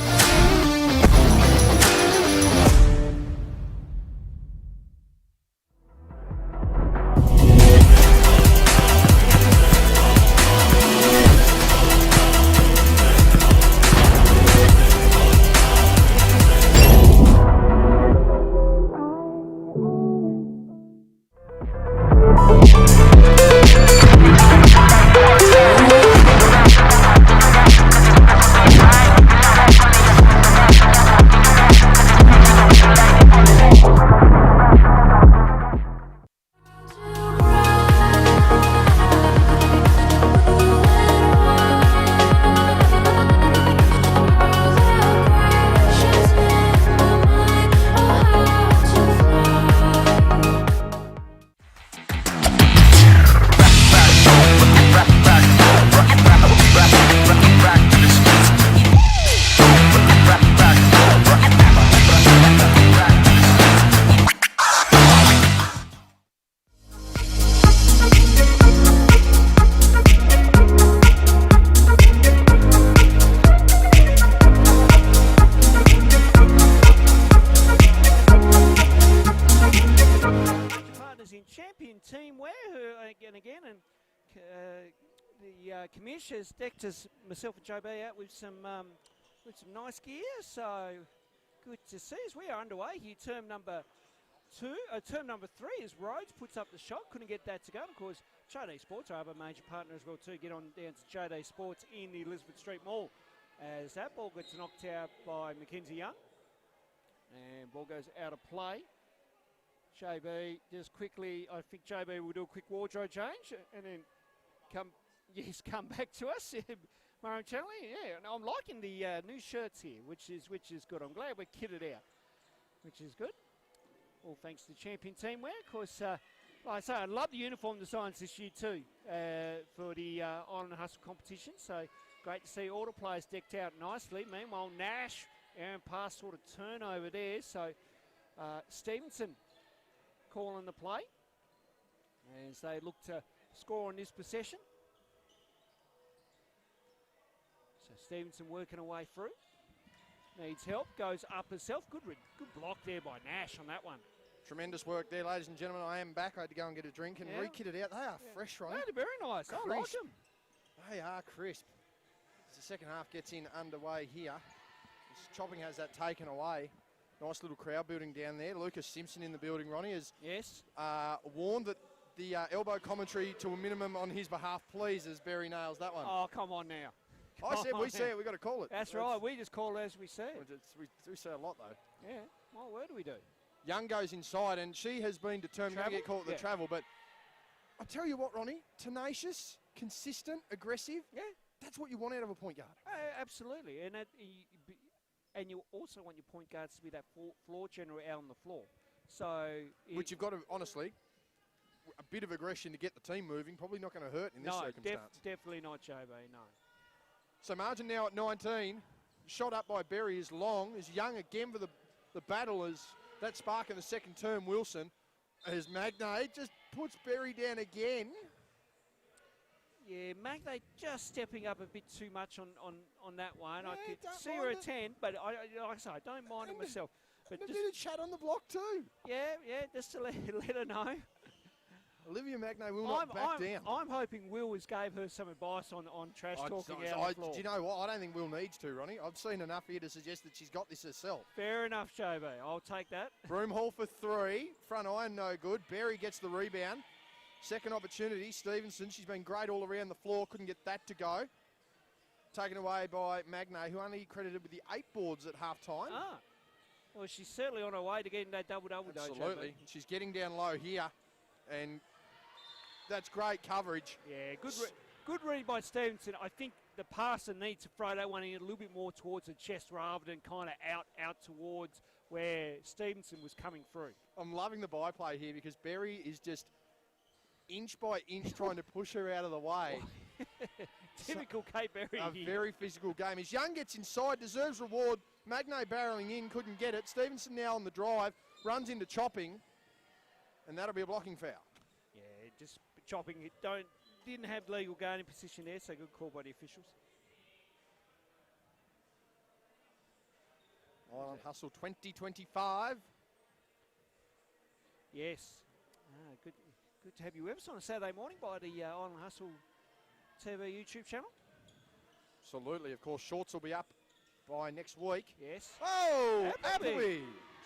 The commission has decked us, myself and JB, out with some nice gear. So good to see us. We are underway here. Term number 3 as Rhodes puts up the shot. Couldn't get that to go. Of course, JD Sports, our other major partner as well too. Get on down to JD Sports in the Elizabeth Street Mall. As that ball gets knocked out by Mackenzie Young, and ball goes out of play. JB just quickly. I think JB will do a quick wardrobe change and then come back to us. Murray Channel, yeah. And I'm liking the new shirts here, which is good. I'm glad we're kitted out, which is good. All thanks to the champion teamwear. Of course, like I say, I love the uniform designs this year too for the Island Hustle competition. So great to see all the players decked out nicely. Meanwhile, Nash, Aaron Pass sort of turnover there. So Stevenson calling the play as they look to score on this possession. So Stevenson working away through. Needs help, goes up herself. Good block there by Nash on that one. Tremendous work there, ladies and gentlemen. I am back. I had to go and get a drink and re-kit it out. They are fresh, right? They're very nice. I like them. They are crisp. As the second half gets underway here, Chopping has that taken away. Nice little crowd building down there. Lucas Simpson in the building, Ronnie, has warned that the elbow commentary to a minimum on his behalf, please, as Berry nails that one. Oh, come on now. We see it, we've got to call it. That's right, we just call it as we see it. We do say a lot, though. Yeah, what word do we do? Young goes inside, and she has been determined to get caught at the travel, but I tell you what, Ronnie, tenacious, consistent, aggressive, that's what you want out of a point guard. Absolutely, and you also want your point guards to be that floor general out on the floor. So, which you've got to, honestly, a bit of aggression to get the team moving, probably not going to hurt in this circumstance. Definitely not, JB, no. So margin now at 19, shot up by Berry is Long, is Young again for the battle as that spark in the second term, Wilson, as Magnay just puts Berry down again. Yeah, Magnay just stepping up a bit too much on that one. I could see her at 10, but like I say, I don't mind it myself. But a bit of chat on the block too. Yeah, just to let her know. Olivia Magnay will not back down. I'm hoping Will gave her some advice on trash talking out on the floor. Do you know what? I don't think Will needs to, Ronnie. I've seen enough here to suggest that she's got this herself. Fair enough, JB. I'll take that. Broomhall for 3. Front iron no good. Berry gets the rebound. Second opportunity. Stevenson, she's been great all around the floor. Couldn't get that to go. Taken away by Magnay, who only credited with the 8 boards at half-time. Well, she's certainly on her way to getting that double-double. Absolutely. She's getting down low here, and that's great coverage. Yeah, good read by Stevenson. I think the passer needs to throw that one in a little bit more towards the chest rather than kind of out towards where Stevenson was coming through. I'm loving the byplay here because Berry is just inch by inch trying to push her out of the way. Typical Kate Berry. A very physical game. As Young gets inside, deserves reward. Magnay barreling in, couldn't get it. Stevenson now on the drive, runs into chopping, and that'll be a blocking foul. Yeah, just chopping it. Didn't have legal guarding position there, so good call by the officials. Island Hustle 2025. Yes. Good to have you with us on a Saturday morning by the Island Hustle TV YouTube channel. Absolutely. Of course, shorts will be up by next week. Yes. Oh, Appleby.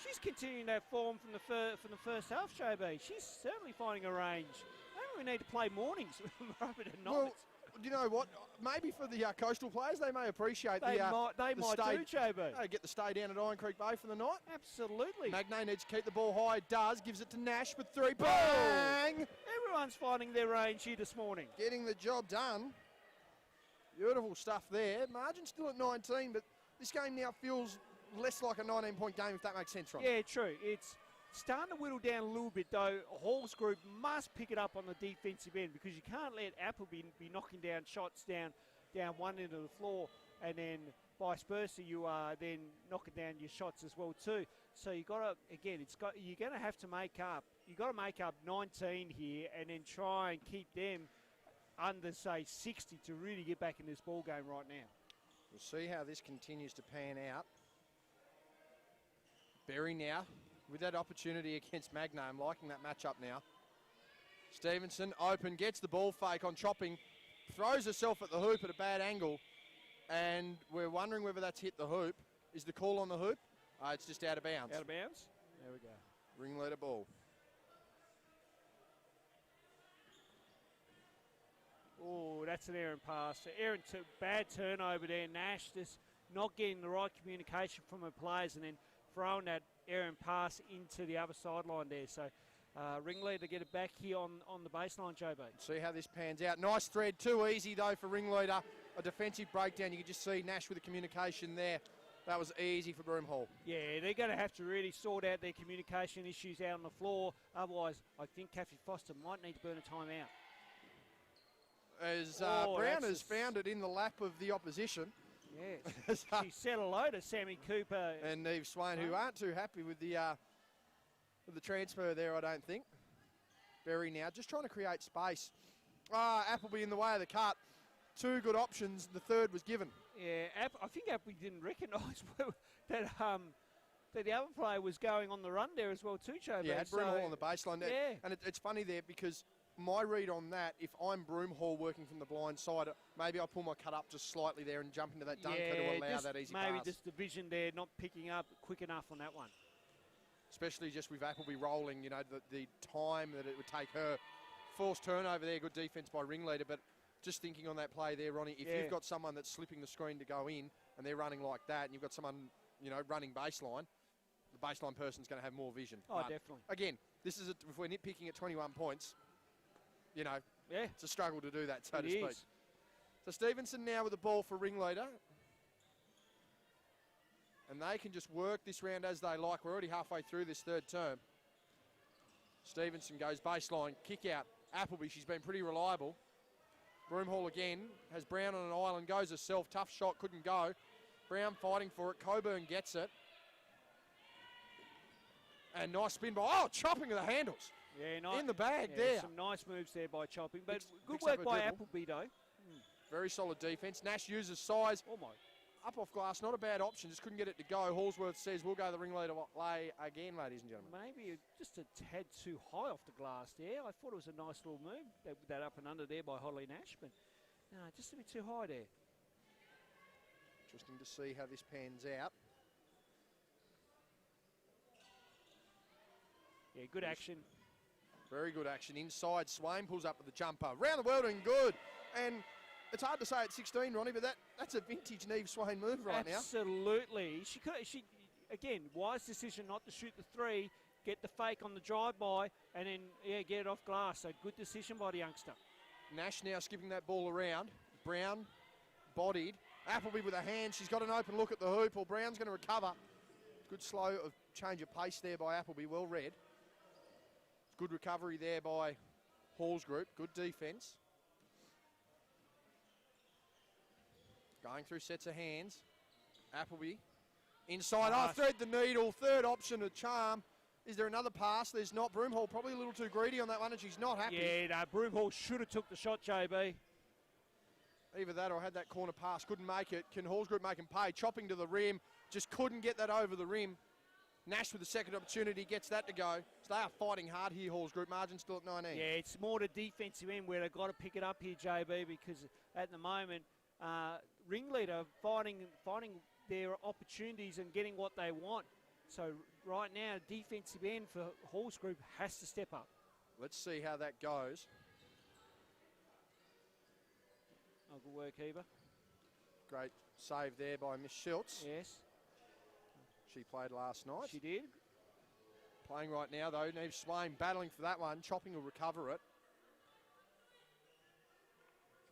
She's continuing that form from the first half, JB. She's certainly finding a range. Maybe we need to play mornings rather than nights. Well, you know what? Maybe for the coastal players, they may appreciate they might stay, do, JB. They get the stay down at Iron Creek Bay for the night. Absolutely. Magnay needs to keep the ball high. Does. Gives it to Nash with 3. Bang! Everyone's finding their range here this morning. Getting the job done. Beautiful stuff there. Margin still at 19, but this game now feels less like a 19-point game, if that makes sense, Ron. Yeah, true. It's starting to whittle down a little bit, though. Hall's group must pick it up on the defensive end because you can't let Appleby be knocking down shots down one end of the floor, and then vice versa, you are then knocking down your shots as well too. So you got to, again, you're going to have to make up. You got to make up 19 here, and then try and keep them under, say, 60 to really get back in this ball game right now. We'll see how this continues to pan out. Berry now with that opportunity against Magnay. I'm liking that matchup now. Stevenson open, gets the ball fake on chopping, throws herself at the hoop at a bad angle, and we're wondering whether that's hit the hoop. Is the call on the hoop? It's just out of bounds. Out of bounds? There we go. Ringleader ball. Oh, that's an errant pass. Errant, bad turnover there. Nash just not getting the right communication from her players and then throwing that errant pass into the other sideline there. So Ringleader get it back here on the baseline, JB. See how this pans out. Nice thread. Too easy, though, for Ringleader. A defensive breakdown. You can just see Nash with the communication there. That was easy for Broomhall. Yeah, they're going to have to really sort out their communication issues out on the floor. Otherwise, I think Kathy Foster might need to burn a timeout. As Brown has found it in the lap of the opposition. Yes. She said hello to Sammy Cooper. And Neve Swain, who aren't too happy with the transfer there, I don't think. Berry now, just trying to create space. Appleby in the way of the cut. Two good options. The third was given. Yeah, I think Appleby didn't recognise that the other player was going on the run there as well too, Joe. Yeah, had Broomhall on the baseline there. Yeah. And it's funny there because my read on that, if I'm Broomhall working from the blind side, maybe I'll pull my cut up just slightly there and jump into that dunker to allow that easy pass. Maybe just the vision there, not picking up quick enough on that one. Especially just with Appleby rolling, you know, the time that it would take her. Forced turnover there, good defence by Ringleader, but just thinking on that play there, Ronnie, if you've got someone that's slipping the screen to go in and they're running like that and you've got someone, you know, running baseline, the baseline person's going to have more vision. Oh, definitely. Again, this is if we're nitpicking at 21 points, you know, it's a struggle to do that, so to speak. So Stevenson now with the ball for Ringleader. And they can just work this round as they like. We're already halfway through this third term. Stevenson goes baseline, kick out. Appleby, she's been pretty reliable. Broomhall again, has Brown on an island, goes herself. Tough shot, couldn't go. Brown fighting for it. Coburn gets it. And nice spin by, chopping of the handles. Yeah, nice. In the bag there. Some nice moves there by chopping, but good work by Appleby though. Very solid defence. Nash uses size. Oh my. Up off glass, not a bad option, just couldn't get it to go. Hallsworth says we'll go the Ringleader lay again, ladies and gentlemen. Maybe just a tad too high off the glass there. I thought it was a nice little move, that up and under there by Holly Nash, but no, just a bit too high there. Interesting to see how this pans out. Yeah, good action. Very good action. Inside, Swain pulls up with the jumper. Round the world and good. And it's hard to say at 16, Ronnie, but that's a vintage Neve Swain move right now. Absolutely. She again, wise decision not to shoot the three, get the fake on the drive-by, and then, get it off glass. So good decision by the youngster. Nash now skipping that ball around. Brown, bodied. Appleby with a hand. She's got an open look at the hoop. Well, Brown's going to recover. Good slow of change of pace there by Appleby. Well read. Good recovery there by Hall's group. Good defence. Going through sets of hands. Appleby. Inside. Thread the needle. Third option of charm. Is there another pass? There's not. Broomhall probably a little too greedy on that one, and she's not happy. Yeah, no, Broomhall should have took the shot, JB. Either that or had that corner pass. Couldn't make it. Can Hall's Group make him pay? Chopping to the rim. Just couldn't get that over the rim. Nash with the second opportunity gets that to go. So they are fighting hard here, Hall's Group. Margin still at 19. Yeah, it's more the defensive end where they've got to pick it up here, JB, because at the moment, Ringleader finding their opportunities and getting what they want. So right now, defensive end for Hall's Group has to step up. Let's see how that goes. Oh, good work, Eva. Great save there by Miss Schultz. Yes. She played last night. She did. Playing right now, though. Neve Swain battling for that one. Chopping will recover it.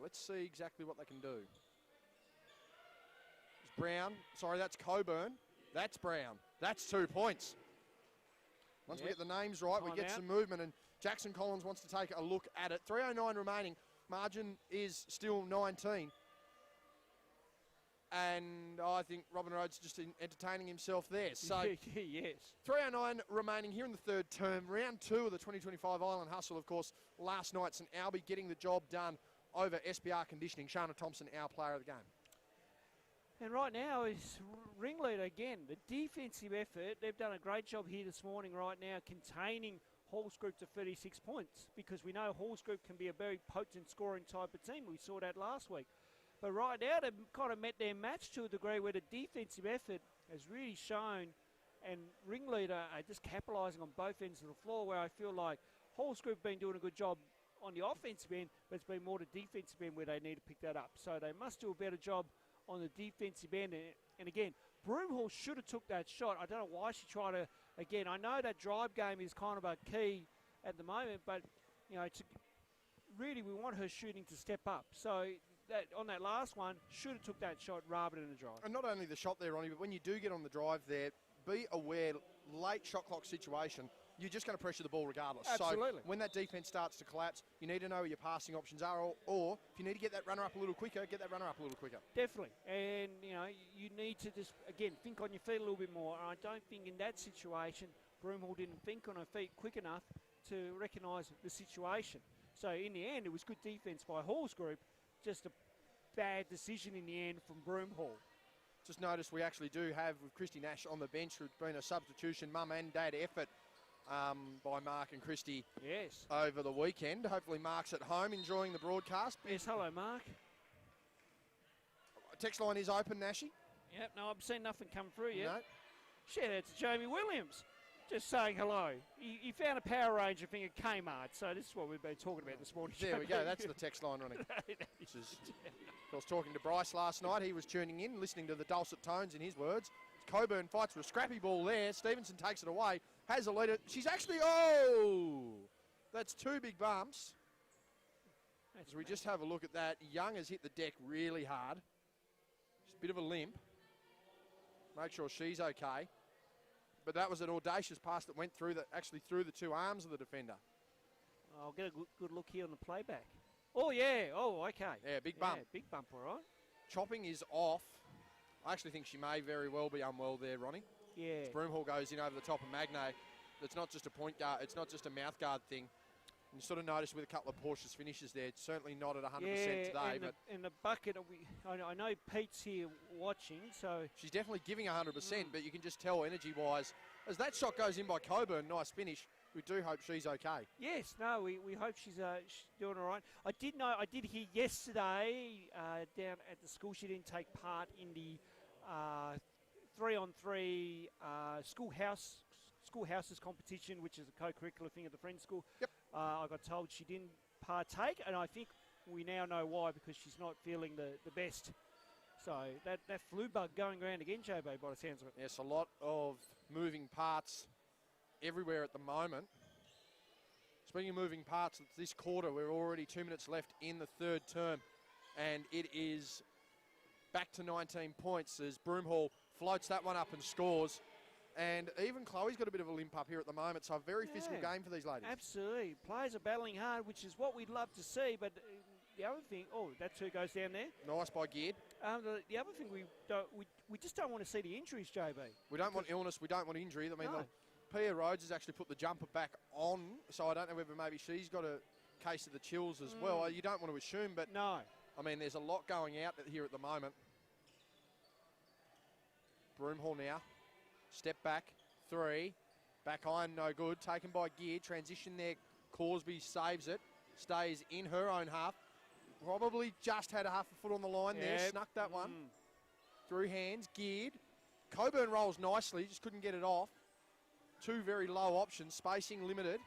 Let's see exactly what they can do. It's Brown. Sorry, that's Coburn. That's Brown. That's 2 points. Once we get the names right, we get some movement. And Jackson Collins wants to take a look at it. 3:09 remaining. Margin is still 19. And I think Robin Rhodes just entertaining himself there. So yes. 3:09 remaining here in the third term. Round 2 of the 2025 Island Hustle, of course, last night. St Albie getting the job done over SPR Conditioning. Shana Thompson, our player of the game. And right now is Ringleader again. The defensive effort, they've done a great job here this morning right now containing Hall's Group to 36 points, because we know Hall's Group can be a very potent scoring type of team. We saw that last week. But right now they've kind of met their match to a degree where the defensive effort has really shown, and Ringleader are just capitalising on both ends of the floor, where I feel like Hall's Group have been doing a good job on the offensive end, but it's been more the defensive end where they need to pick that up. So they must do a better job on the defensive end. And again, Broomhall should have took that shot. I don't know why she tried to, again, I know that drive game is kind of a key at the moment, but, you know, really we want her shooting to step up. So that on that last one, should have took that shot rather than a drive. And not only the shot there, Ronnie, but when you do get on the drive there, be aware, late shot clock situation, you're just going to pressure the ball regardless. Absolutely. So when that defense starts to collapse, you need to know where your passing options are, or if you need to get that runner up a little quicker, get that runner up a little quicker. Definitely. And, you know, you need to just, again, think on your feet a little bit more. And I don't think in that situation, Broomhall didn't think on her feet quick enough to recognise the situation. So in the end, it was good defence by Hall's Group, just a bad decision in the end from Broomhall. Just noticed we actually do have with Christy Nash on the bench, who's been a substitution mum and dad effort by Mark and Christy over the weekend. Hopefully Mark's at home enjoying the broadcast. Yes, hello Mark. Text line is open, Nashy. Yep, no, I've seen nothing come through yet. No. Shout out to Jamie Williams. Just saying hello. He found a Power Ranger thing at Kmart, so this is what we've been talking about this morning. There we go, that's the text line running. I was talking to Bryce last night. He was tuning in, listening to the dulcet tones in his words. Coburn fights for a scrappy ball there. Stevenson takes it away. Has a leader. She's actually, that's 2 big bumps. As we just have a look at that, Young has hit the deck really hard. Just a bit of a limp. Make sure she's okay. But that was an audacious pass that went through actually through the 2 arms of the defender. I'll get a good look here on the playback. Oh, yeah. Oh, okay. Yeah, big bump. Yeah, big bump, all right. Chopping is off. I actually think she may very well be unwell there, Ronnie. Yeah. As Broomhall goes in over the top of Magnay. It's not just a point guard. It's not just a mouth guard thing. You sort of notice with a couple of Porsche's finishes there, it's certainly not at 100% today. But in the bucket, I know Pete's here watching, so she's definitely giving 100%, but you can just tell energy-wise. As that shot goes in by Coburn, nice finish. We do hope she's okay. Yes, no, we hope she's doing all right. I did hear yesterday down at the school she didn't take part in the 3-on-3 schoolhouses competition, which is a co-curricular thing at the Friends School. Yep. I got told she didn't partake, and I think we now know why, because she's not feeling the best. So that flu bug going around again, JB, by the sounds of it. Yes, a lot of moving parts everywhere at the moment. Speaking of moving parts, this quarter, we're already 2 minutes left in the third term, and it is back to 19 points as Broomhall floats that one up and scores. And even Chloe's got a bit of a limp up here at the moment, so a very physical game for these ladies. Absolutely. Players are battling hard, which is what we'd love to see, but the other thing, that's who goes down there. Nice by Geared. The other thing we just don't want to see the injuries, JB. We don't want illness. We don't want injury. I mean, No. Pia Rhodes has actually put the jumper back on, so I don't know whether maybe she's got a case of the chills as well. You don't want to assume, but No. I mean, there's a lot going out here at the moment. Broomhall now. Step back. 3. Back iron, no good. Taken by Gear. Transition there. Corsby saves it. Stays in her own half. Probably just had a half a foot on the line there. Yep. Snuck that one. Through hands. Geared. Coburn rolls nicely. Just couldn't get it off. 2 very low options. Spacing limited.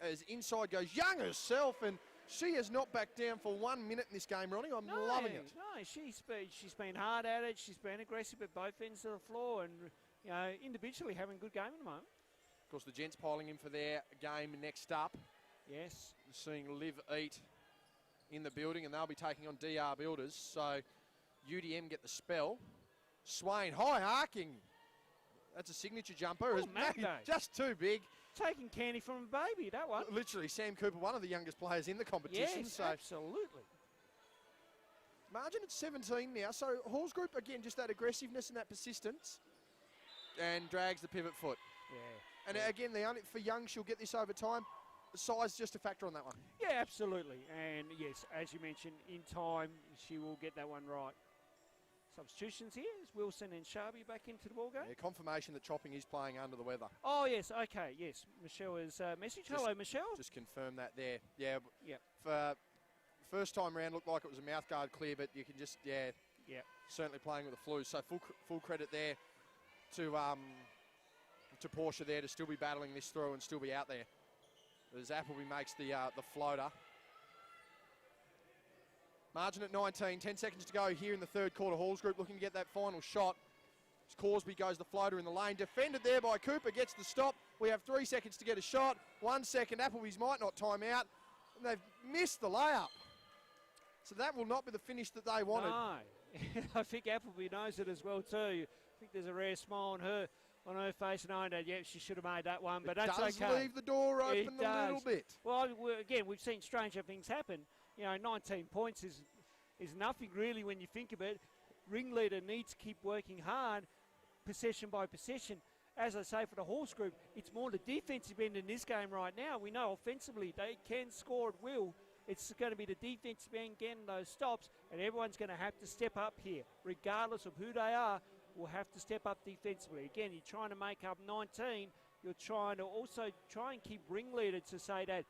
As inside goes Young herself, and she has not backed down for 1 minute in this game, Ronnie. I'm loving it. No, she's been hard at it. She's been aggressive at both ends of the floor, and individually having a good game at the moment. Of course, the gents piling in for their game next up. Yes. Seeing Live Eat in the building, and they'll be taking on DR Builders. So UDM get the spell. Swain, high arcing. That's a signature jumper. Just too big. Taking candy from a baby, that one. Literally, Sam Cooper, one of the youngest players in the competition. Yes, so absolutely. Margin at 17 now. So Hall's group, again, just that aggressiveness and that persistence. And drags the pivot foot. Yeah. And again, for Young, she'll get this over time. The size just a factor on that one. Yeah, absolutely. And yes, as you mentioned, in time, she will get that one right. Substitutions here is Wilson and Sharby back into the ball game. Yeah, confirmation that Chopping is playing under the weather. Oh, yes, okay, yes. Michelle has message. Hello, Michelle. Just confirm that there. Yeah. Yep. For first time round, looked like it was a mouth guard clear, but you can just, certainly playing with the flu. So full credit there to Portia there to still be battling this through and still be out there. As Appleby makes the floater. Margin at 19, 10 seconds to go here in the third quarter. Hall's group looking to get that final shot. As Corsby goes the floater in the lane. Defended there by Cooper, gets the stop. We have 3 seconds to get a shot. 1 second, Appleby's might not time out. And they've missed the layup. So that will not be the finish that they wanted. No, I think Appleby knows it as well too. I think there's a rare smile on her face, knowing that, she should have made that one, but that's okay. It does leave the door open a little bit. Well, again, we've seen stranger things happen. 19 points is nothing really when you think of it. Ringleader needs to keep working hard, possession by possession. As I say, for the Horse group, it's more the defensive end in this game right now. We know offensively they can score at will. It's going to be the defensive end getting those stops, and everyone's going to have to step up here. Regardless of who they are, will have to step up defensively. Again, you're trying to make up 19. You're trying to also try and keep Ringleader to say that,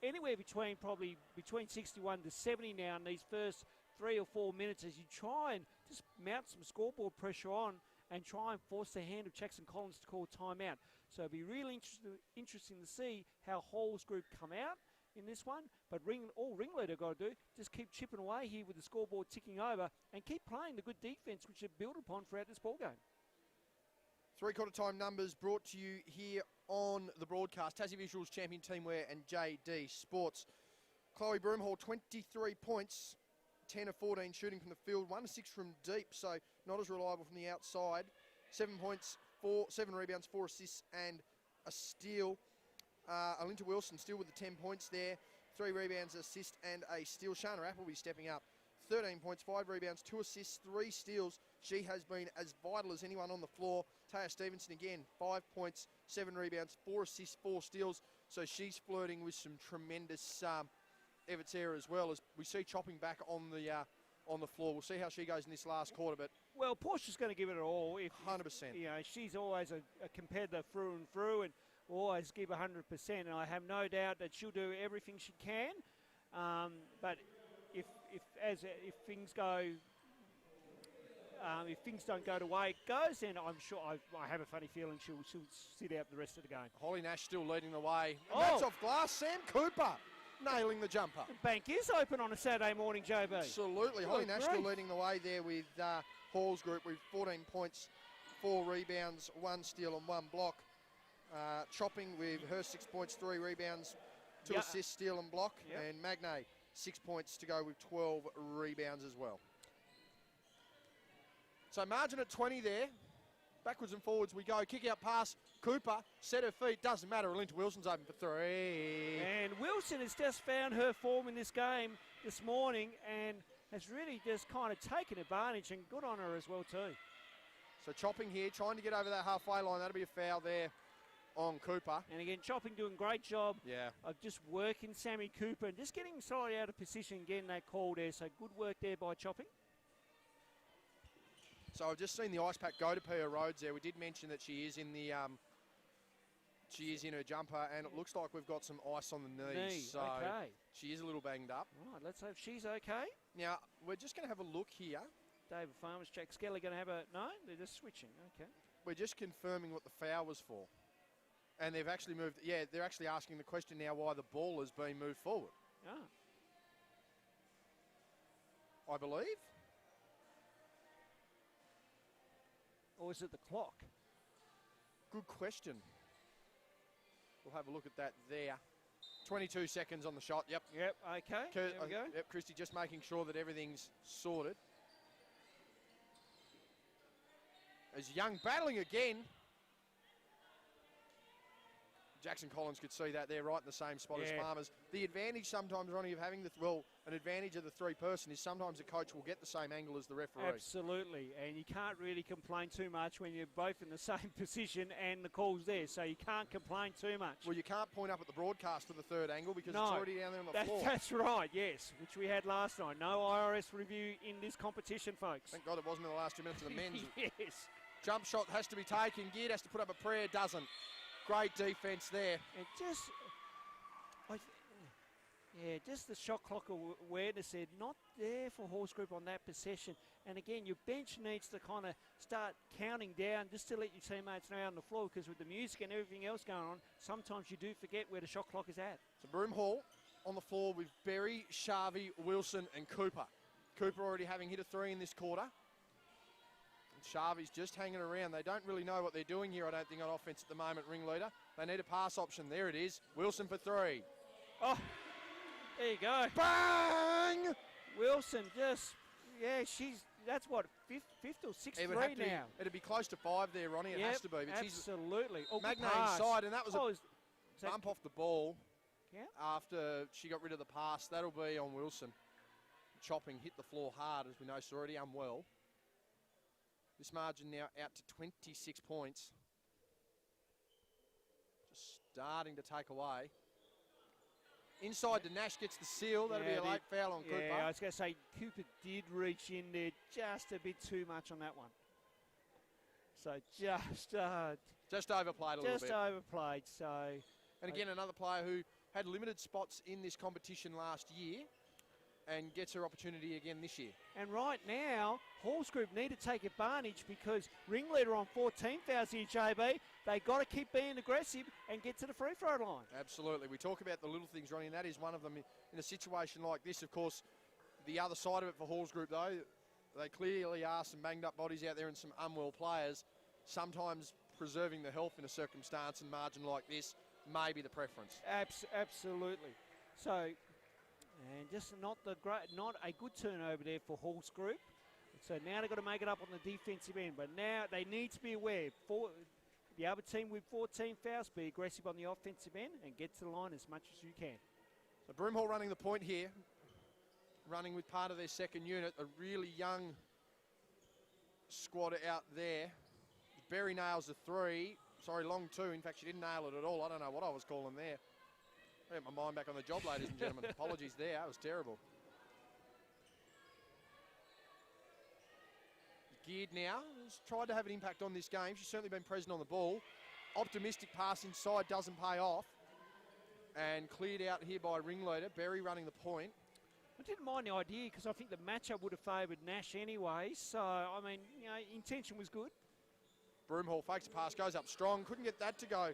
anywhere between 61 to 70 now in these first 3 or 4 minutes as you try and just mount some scoreboard pressure on and try and force the hand of Jackson Collins to call timeout. So it'll be really interesting to see how Hall's group come out in this one, but all Ringleader got to do, just keep chipping away here with the scoreboard ticking over and keep playing the good defence which they've built upon throughout this ball game. 3/4 time numbers brought to you here on the broadcast. Tassie Visuals, Champion Teamwear and JD Sports. Chloe Broomhall, 23 points, 10 of 14 shooting from the field, 1 of 6 from deep, so not as reliable from the outside. 7 points, 7 rebounds, 4 assists and a steal. Alinta Wilson still with the 10 points there. 3 rebounds, assist and a steal. Shana Appleby stepping up. 13 points, 5 rebounds, 2 assists, 3 steals. She has been as vital as anyone on the floor. Taya Stevenson again, 5 points, 7 rebounds, 4 assists, 4 steals. So she's flirting with some tremendous efforts there as well, as we see Chopping back on the floor. We'll see how she goes in this last quarter. But well, Portia's going to give it all. 100%. She's always a competitor through and through, and always give 100%. And I have no doubt that she'll do everything she can. But if things go. If things don't go the way it goes, then I'm sure I have a funny feeling she'll sit out the rest of the game. Holly Nash still leading the way. And that's off glass. Sam Cooper nailing the jumper. The bank is open on a Saturday morning, JB. Absolutely. Holly Nash still leading the way there with Hall's group with 14 points, 4 rebounds, 1 steal and 1 block. Chopping with her 6 points, 3 rebounds, 2 assists, steal and block. Yep. And Magnay, 6 points to go with 12 rebounds as well. So margin at 20 there. Backwards and forwards we go. Kick out pass. Cooper, set her feet. Doesn't matter. Alinta Wilson's open for three. And Wilson has just found her form in this game this morning and has really just kind of taken advantage, and good on her as well too. So Chopping here, trying to get over that halfway line. That'll be a foul there on Cooper. And again, Chopping doing a great job Yeah. of just working Sammy Cooper and just getting slightly out of position, getting that call there. So good work there by Chopping. So I've just seen the ice pack go to Pia Rhodes there. We did mention that she is in the she is in her jumper, and it looks like we've got some ice on the knees. So okay. she is a little banged up. Right, let's hope she's okay. Now, we're just going to have a look here. David Farmers, Jack Skelly going to have a... No, they're just switching. Okay. We're just confirming what the foul was for. And they've actually moved... Yeah, they're actually asking the question now why the ball has been moved forward. Ah. I believe. Or is it the clock? Good question. We'll have a look at that there. 22 seconds on the shot. Yep. Yep, okay. There we go. Yep, Christy just making sure that everything's sorted. As Young battling again. Jackson Collins could see that there right in the same spot as Farmers. The advantage sometimes, Ronnie, of having an advantage of the three-person is sometimes the coach will get the same angle as the referee. Absolutely, and you can't really complain too much when you're both in the same position and the call's there, so you can't complain too much. Well, you can't point up at the broadcast for the third angle because it's already down there on the floor. That's right, yes, which we had last night. No IRS review in this competition, folks. Thank God it wasn't in the last 2 minutes of the men's. Yes. Jump shot has to be taken. Geard has to put up a prayer, doesn't. Great defence there. And just the shot clock awareness there, not there for Horse Group on that possession. And again, your bench needs to kind of start counting down just to let your teammates know on the floor, because with the music and everything else going on, sometimes you do forget where the shot clock is at. So Broome Hall on the floor with Berry, Sharvey, Wilson and Cooper. Cooper already having hit a three in this quarter. Sharvey's just hanging around. They don't really know what they're doing here, I don't think, on offense at the moment, Ringleader. They need a pass option. There it is. Wilson for three. Oh, there you go. Bang! Wilson just, that's what, fifth or sixth three now. It'd be close to five there, Ronnie. It has to be. But absolutely. Magnay inside, and that was a bump off the ball after she got rid of the pass. That'll be on Wilson. Chopping hit the floor hard, as we know, she's already unwell. This margin now out to 26 points. Just starting to take away. Inside to Nash gets the seal. That'll be a late foul on Cooper. Yeah, I was going to say Cooper did reach in there just a bit too much on that one. So just overplayed a little bit. Just overplayed. So. And again, another player who had limited spots in this competition last year and gets her opportunity again this year. And right now, Horse Group need to take advantage because Ringleader on 14 fouls here, JB. They got to keep being aggressive and get to the free throw line. Absolutely. We talk about the little things, Ronnie, and that is one of them in a situation like this. Of course, the other side of it for Horse Group, though, they clearly are some banged up bodies out there and some unwell players. Sometimes preserving the health in a circumstance and margin like this may be the preference. Absolutely. So, and just not a good turnover there for Horse Group. So now they've got to make it up on the defensive end. But now they need to be aware. The other team with 14 fouls, be aggressive on the offensive end and get to the line as much as you can. So Broome Hall running the point here. Running with part of their second unit. A really young squad out there. Berry nails a three. Sorry, long two. In fact, she didn't nail it at all. I don't know what I was calling there. I had my mind back on the job, ladies and gentlemen. Apologies there. That was terrible. Geared now. Has tried to have an impact on this game. She's certainly been present on the ball. Optimistic pass inside doesn't pay off. And cleared out here by Ringleader. Berry running the point. I didn't mind the idea because I think the matchup would have favoured Nash anyway. So, I mean, intention was good. Broome Hall fakes a pass, goes up strong. Couldn't get that to go.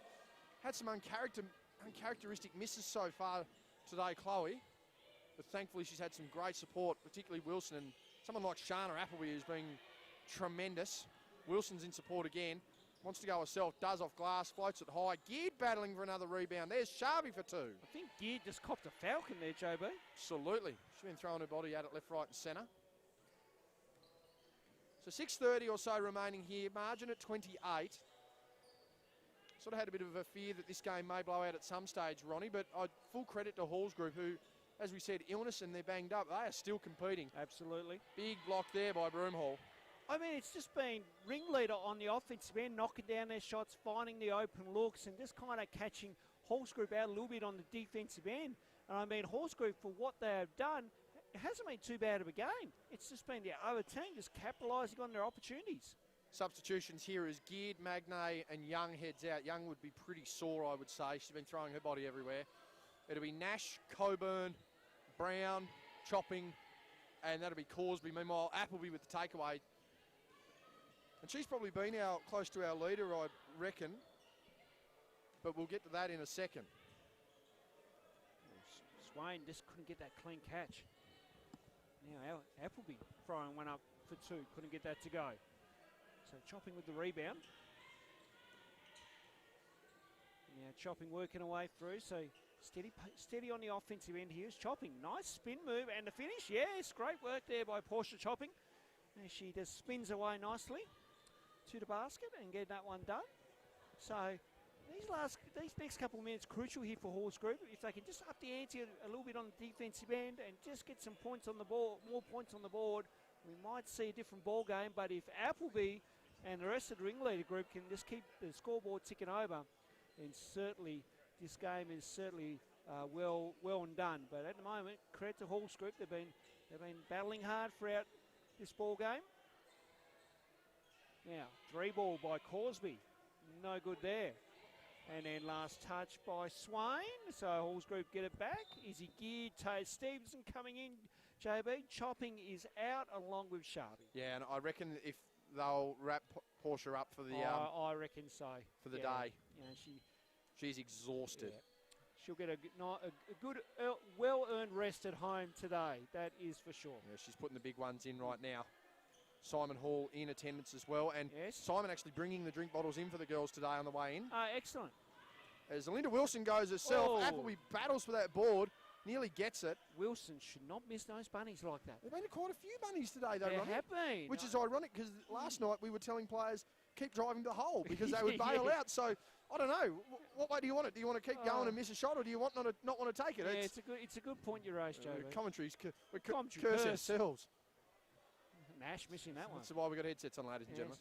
Had some uncharacteristic misses so far today, Chloe. But thankfully she's had some great support, particularly Wilson. And someone like Shana Appleby has been tremendous. Wilson's in support again. Wants to go herself, does off glass, floats it high. Geared battling for another rebound. There's Sharvey for two. I think Geared just copped a falcon there, JB. Absolutely. She's been throwing her body at it left, right and centre. So 6:30 or so remaining here. Margin at 28. Sort of had a bit of a fear that this game may blow out at some stage, Ronnie, but full credit to Hall's group who, as we said, illness and they're banged up. They are still competing. Absolutely. Big block there by Broomhall. I mean, it's just been Ringleader on the offensive end, knocking down their shots, finding the open looks, and just kind of catching Hall's group out a little bit on the defensive end. And I mean, Hall's group, for what they have done, it hasn't been too bad of a game. It's just been the other team just capitalising on their opportunities. Substitutions here is Geared, Magnay and Young heads out. Young would be pretty sore, I would say. She's been throwing her body everywhere. It'll be Nash, Coburn, Brown, Chopping, and that'll be Corsby. Meanwhile, Appleby with the takeaway. And she's probably been close to our leader, I reckon. But we'll get to that in a second. Swain just couldn't get that clean catch. Now Appleby throwing one up for two. Couldn't get that to go. So Chopping with the rebound. Now Chopping working away through. So steady on the offensive end here is Chopping. Nice spin move and the finish. Yes, great work there by Portia Chopping. And she just spins away nicely to the basket and get that one done. So these next couple of minutes crucial here for Hall's group. If they can just up the ante a little bit on the defensive end and just get some points on the board, more points on the board, we might see a different ball game. But if Appleby and the rest of the Ringleader group can just keep the scoreboard ticking over, then certainly this game is certainly well and done. But at the moment, credit to Hall's group. They've been battling hard throughout this ball game. Now 3-ball by Corsby, no good there. And then last touch by Swain. So Hall's group get it back. Izzy Geared, Tay Stevenson coming in. JB, Chopping is out along with Sharpie. Yeah, and I reckon if they'll wrap Portia up for the I reckon so. For the day. You know, she's exhausted. Yeah. She'll get a good, well-earned rest at home today. That is for sure. Yeah, she's putting the big ones in right now. Simon Hall in attendance as well. And yes. Simon actually bringing the drink bottles in for the girls today on the way in. Excellent. As Linda Wilson goes herself, Appleby battles for that board, nearly gets it. Wilson should not miss those bunnies like that. There have been quite a few bunnies today, though, There Ronnie, have been. which is ironic because last night we were telling players, keep driving the hole because they would bail out. So, I don't know. What way do you want it? Do you want to keep going and miss a shot, or do you want not want to take it? Yeah, it's a good point you raised, Joe. Commentaries, we curse ourselves. Nash missing that one. That's why we got headsets on, ladies and gentlemen.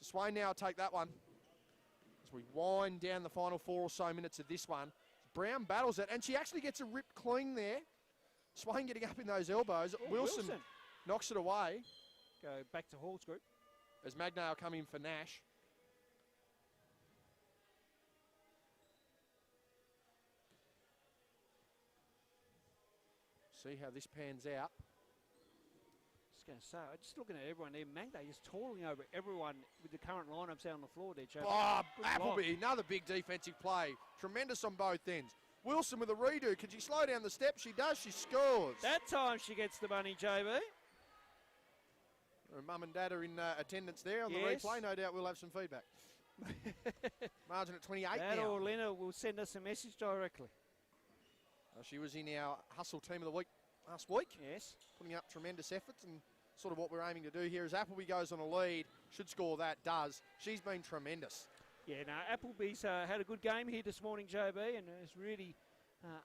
So Swain now take that one. As we wind down the final 4 or so minutes of this one. Brown battles it, and she actually gets a rip clean there. Swain getting up in those elbows. Wilson knocks it away. Go back to Hall's group. As Magnay will come in for Nash. See how this pans out. Going to say, just looking at everyone there, Magnay is toiling over everyone with the current lineups out on the floor there, Joe. Appleby, another big defensive play. Tremendous on both ends. Wilson with a redo. Can she slow down the step? She does. She scores. That time she gets the bunny, JB. Her mum and dad are in attendance there on the replay. No doubt we'll have some feedback. Margin at 28 that now. Or Lena will send us a message directly. She was in our hustle team of the week last week. Yes. Putting up tremendous efforts, and sort of what we're aiming to do here is Appleby goes on a lead, should score that, does. She's been tremendous. Yeah, no, Appleby's had a good game here this morning, JB, and has really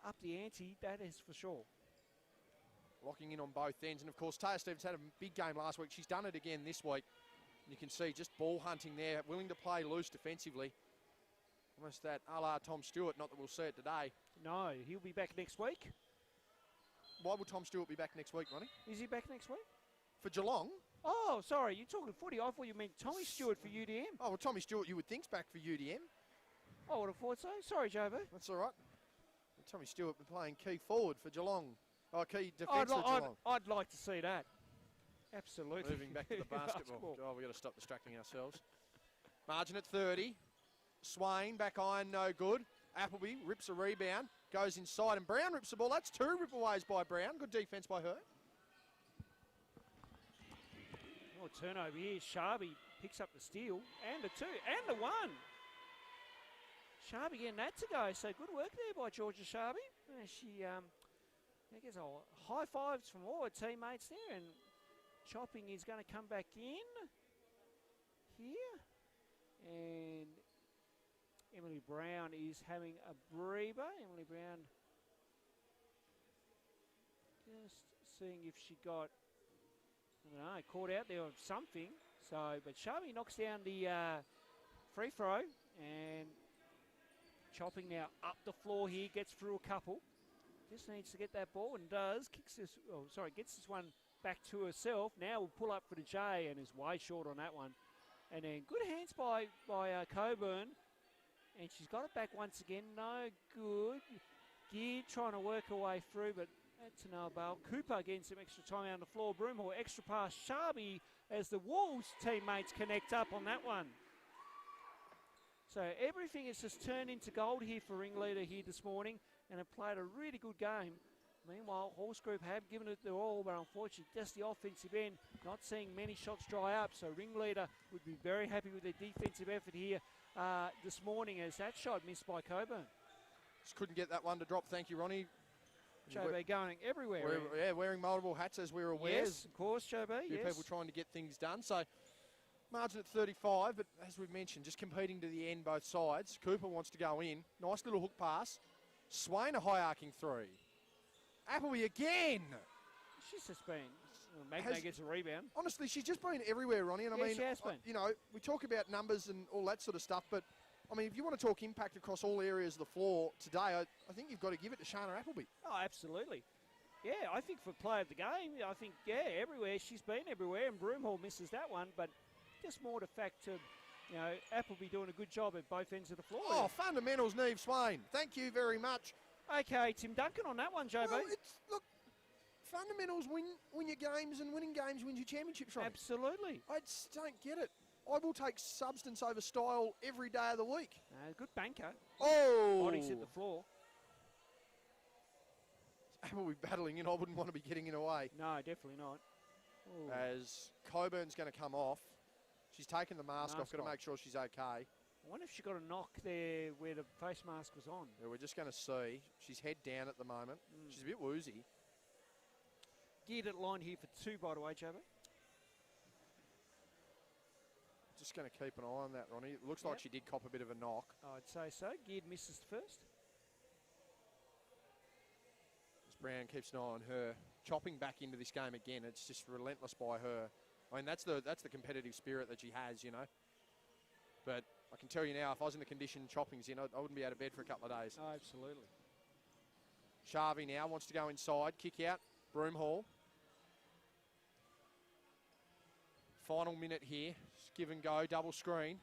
upped the ante, that is for sure. Locking in on both ends, and of course Taya Stevens had a big game last week. She's done it again this week. You can see just ball hunting there, willing to play loose defensively. Almost that a la Tom Stewart, not that we'll see it today. No, he'll be back next week. Why will Tom Stewart be back next week, Ronnie? Is he back next week? For Geelong? Oh, sorry, you're talking footy. I thought you meant Tommy Stewart for UDM. Oh, well, Tommy Stewart you would think's back for UDM. I would have thought so. Sorry, JB. That's all right. Tommy Stewart been playing key forward for Geelong. Oh, key defence for Geelong. I'd like to see that. Absolutely. Moving back to the basketball. Oh, we've got to stop distracting ourselves. Margin at 30. Swain, back iron, no good. Appleby rips a rebound, goes inside, and Brown rips the ball. That's 2 rip-aways by Brown. Good defence by her. Oh, turnover here. Sharby picks up the steal, and the 2, and the 1. Sharby getting that to go, so good work there by Georgia Sharby. She gets high fives from all her teammates there, and Chopping is going to come back in here. And Emily Brown is having a breather. Emily Brown just seeing if she got, I don't know, caught out there of something. So, but Sharvey knocks down the free throw, and Chopping now up the floor here, gets through a couple. Just needs to get that ball and does. Gets this one back to herself. Now will pull up for the J and is way short on that one. And then good hands by Coburn. And she's got it back once again. No good. Geared trying to work her way through, but that's no ball. Cooper getting some extra time out on the floor. Broomhall extra pass. Sharby as the Wolves teammates connect up on that one. So everything has just turned into gold here for Ringleader here this morning and have played a really good game. Meanwhile, Horse Group have given it their all, but unfortunately just the offensive end, not seeing many shots dry up. So Ringleader would be very happy with their defensive effort here this morning as that shot missed by Coburn. Just couldn't get that one to drop. Thank you, Ronnie. Joe going everywhere. Wearing multiple hats as we're aware. Yes, of course, Joe B. Yes. People trying to get things done. So margin at 35, but as we've mentioned, just competing to the end both sides. Cooper wants to go in. Nice little hook pass. Swain a high arcing three. Appleby again. She's just been. Magna gets a rebound. Honestly, she's just been everywhere, Ronnie. And I mean, she has been. You know, we talk about numbers and all that sort of stuff, but I mean, if you want to talk impact across all areas of the floor today, I think you've got to give it to Shana Appleby. Oh, absolutely. Yeah, I think for player of the game, I think, everywhere. She's been everywhere, and Broomhall misses that one, but just more the fact of, Appleby doing a good job at both ends of the floor. Oh, fundamentals, Neve Swain. Thank you very much. Okay, Tim Duncan on that one, JB. Well, look, fundamentals win your games, and winning games wins your championships, right? Absolutely. I just don't get it. I will take substance over style every day of the week. Good banker. Oh! Body's hit the floor. Appleby battling in. I wouldn't want to be getting in away. No, definitely not. Ooh. As Coburn's going to come off. She's taken the mask off. Got to make sure she's okay. I wonder if she got a knock there where the face mask was on. Yeah, we're just going to see. She's head down at the moment. She's a bit woozy. Geared at line here for two, by the way, JB. Just going to keep an eye on that, Ronnie. It looks like she did cop a bit of a knock. I'd say so. Geared misses first. As Brown keeps an eye on her. Chopping back into this game again. It's just relentless by her. I mean, that's the competitive spirit that she has, But I can tell you now, if I was in the condition Chopping's in, I wouldn't be out of bed for a couple of days. Oh, absolutely. Sharvey now wants to go inside. Kick out. Broomhall. Final minute here. Give and go. Double screen.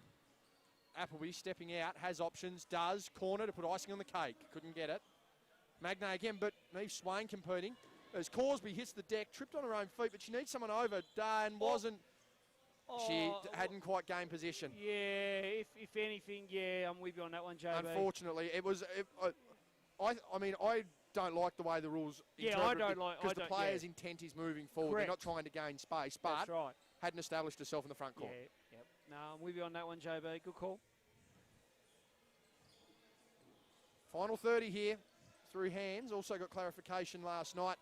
Appleby stepping out. Has options. Does. Corner to put icing on the cake. Couldn't get it. Magna again, but Neve Swain competing. As Corsby hits the deck, tripped on her own feet, but she needs someone over. And wasn't. She hadn't quite gained position. Yeah, if anything, I'm with you on that one, JB. Unfortunately, it was. I don't like the way the rules. I don't like because the player's intent is moving forward. Correct. They're not trying to gain space, but that's right. Hadn't established herself in the front court. Yeah, yep. No, I'm with you on that one, JB. Good call. Final 30 here through hands. Also got clarification last night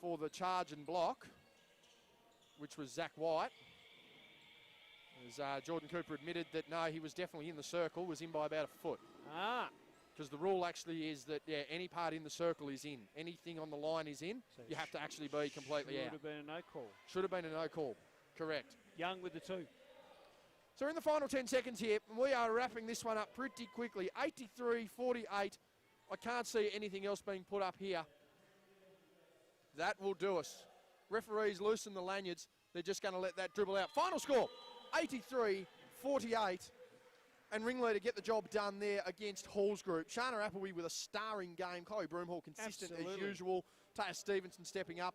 for the charge and block, which was Zach White. As Jordan Cooper admitted that, no, he was definitely in the circle, was in by about a foot. Because the rule actually is that, any part in the circle is in. Anything on the line is in. So you have to actually be completely out. Should have been a no call. Should have been a no call. Correct. Young with the two. So we're in the final 10 seconds here. We are wrapping this one up pretty quickly. 83-48. I can't see anything else being put up here. That will do us. Referees loosen the lanyards. They're just going to let that dribble out. Final score, 83-48. And Ringleader get the job done there against Hall's group. Shana Appleby with a starring game. Chloe Broomhall consistent as usual. Taya Stevenson stepping up.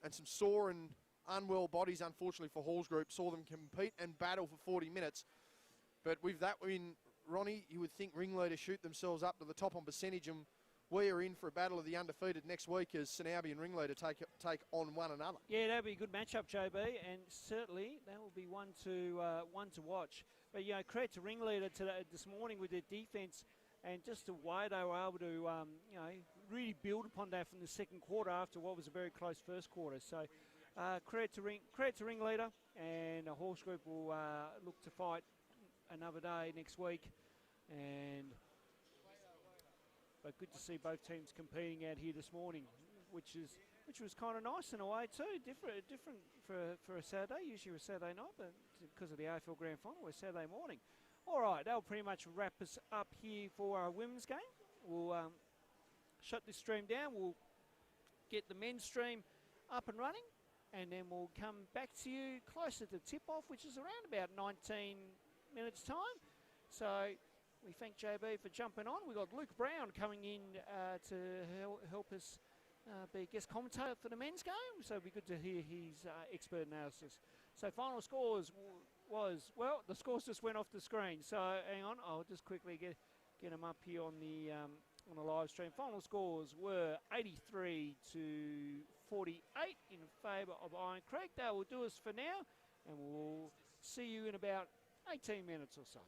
And some sore and unwell bodies, unfortunately, for Hall's group. Saw them compete and battle for 40 minutes. But with that win, Ronnie, you would think Ringleader shoot themselves up to the top on percentage. And we are in for a battle of the undefeated next week as Sanaubi and Ringleader take on one another. Yeah, that'll be a good matchup, JB, and certainly that will be one to watch. But credit to Ringleader this morning with their defence and just the way they were able to really build upon that from the second quarter after what was a very close first quarter. So credit to Ringleader, and a horse group will look to fight another day next week. But good to see both teams competing out here this morning, which was kind of nice in a way too. Different for a Saturday. Usually a Saturday night, but because of the AFL Grand Final, we're Saturday morning. All right, that'll pretty much wrap us up here for our women's game. We'll shut this stream down. We'll get the men's stream up and running, and then we'll come back to you closer to tip-off, which is around about 19 minutes' time. So we thank JB for jumping on. We've got Luke Brown coming in to help us be a guest commentator for the men's game, so it'll be good to hear his expert analysis. So final scores was, well, the scores just went off the screen, so hang on, I'll just quickly get them up here on the live stream. Final scores were 83 to 48 in favour of Iron Creek. That will do us for now, and we'll see you in about 18 minutes or so.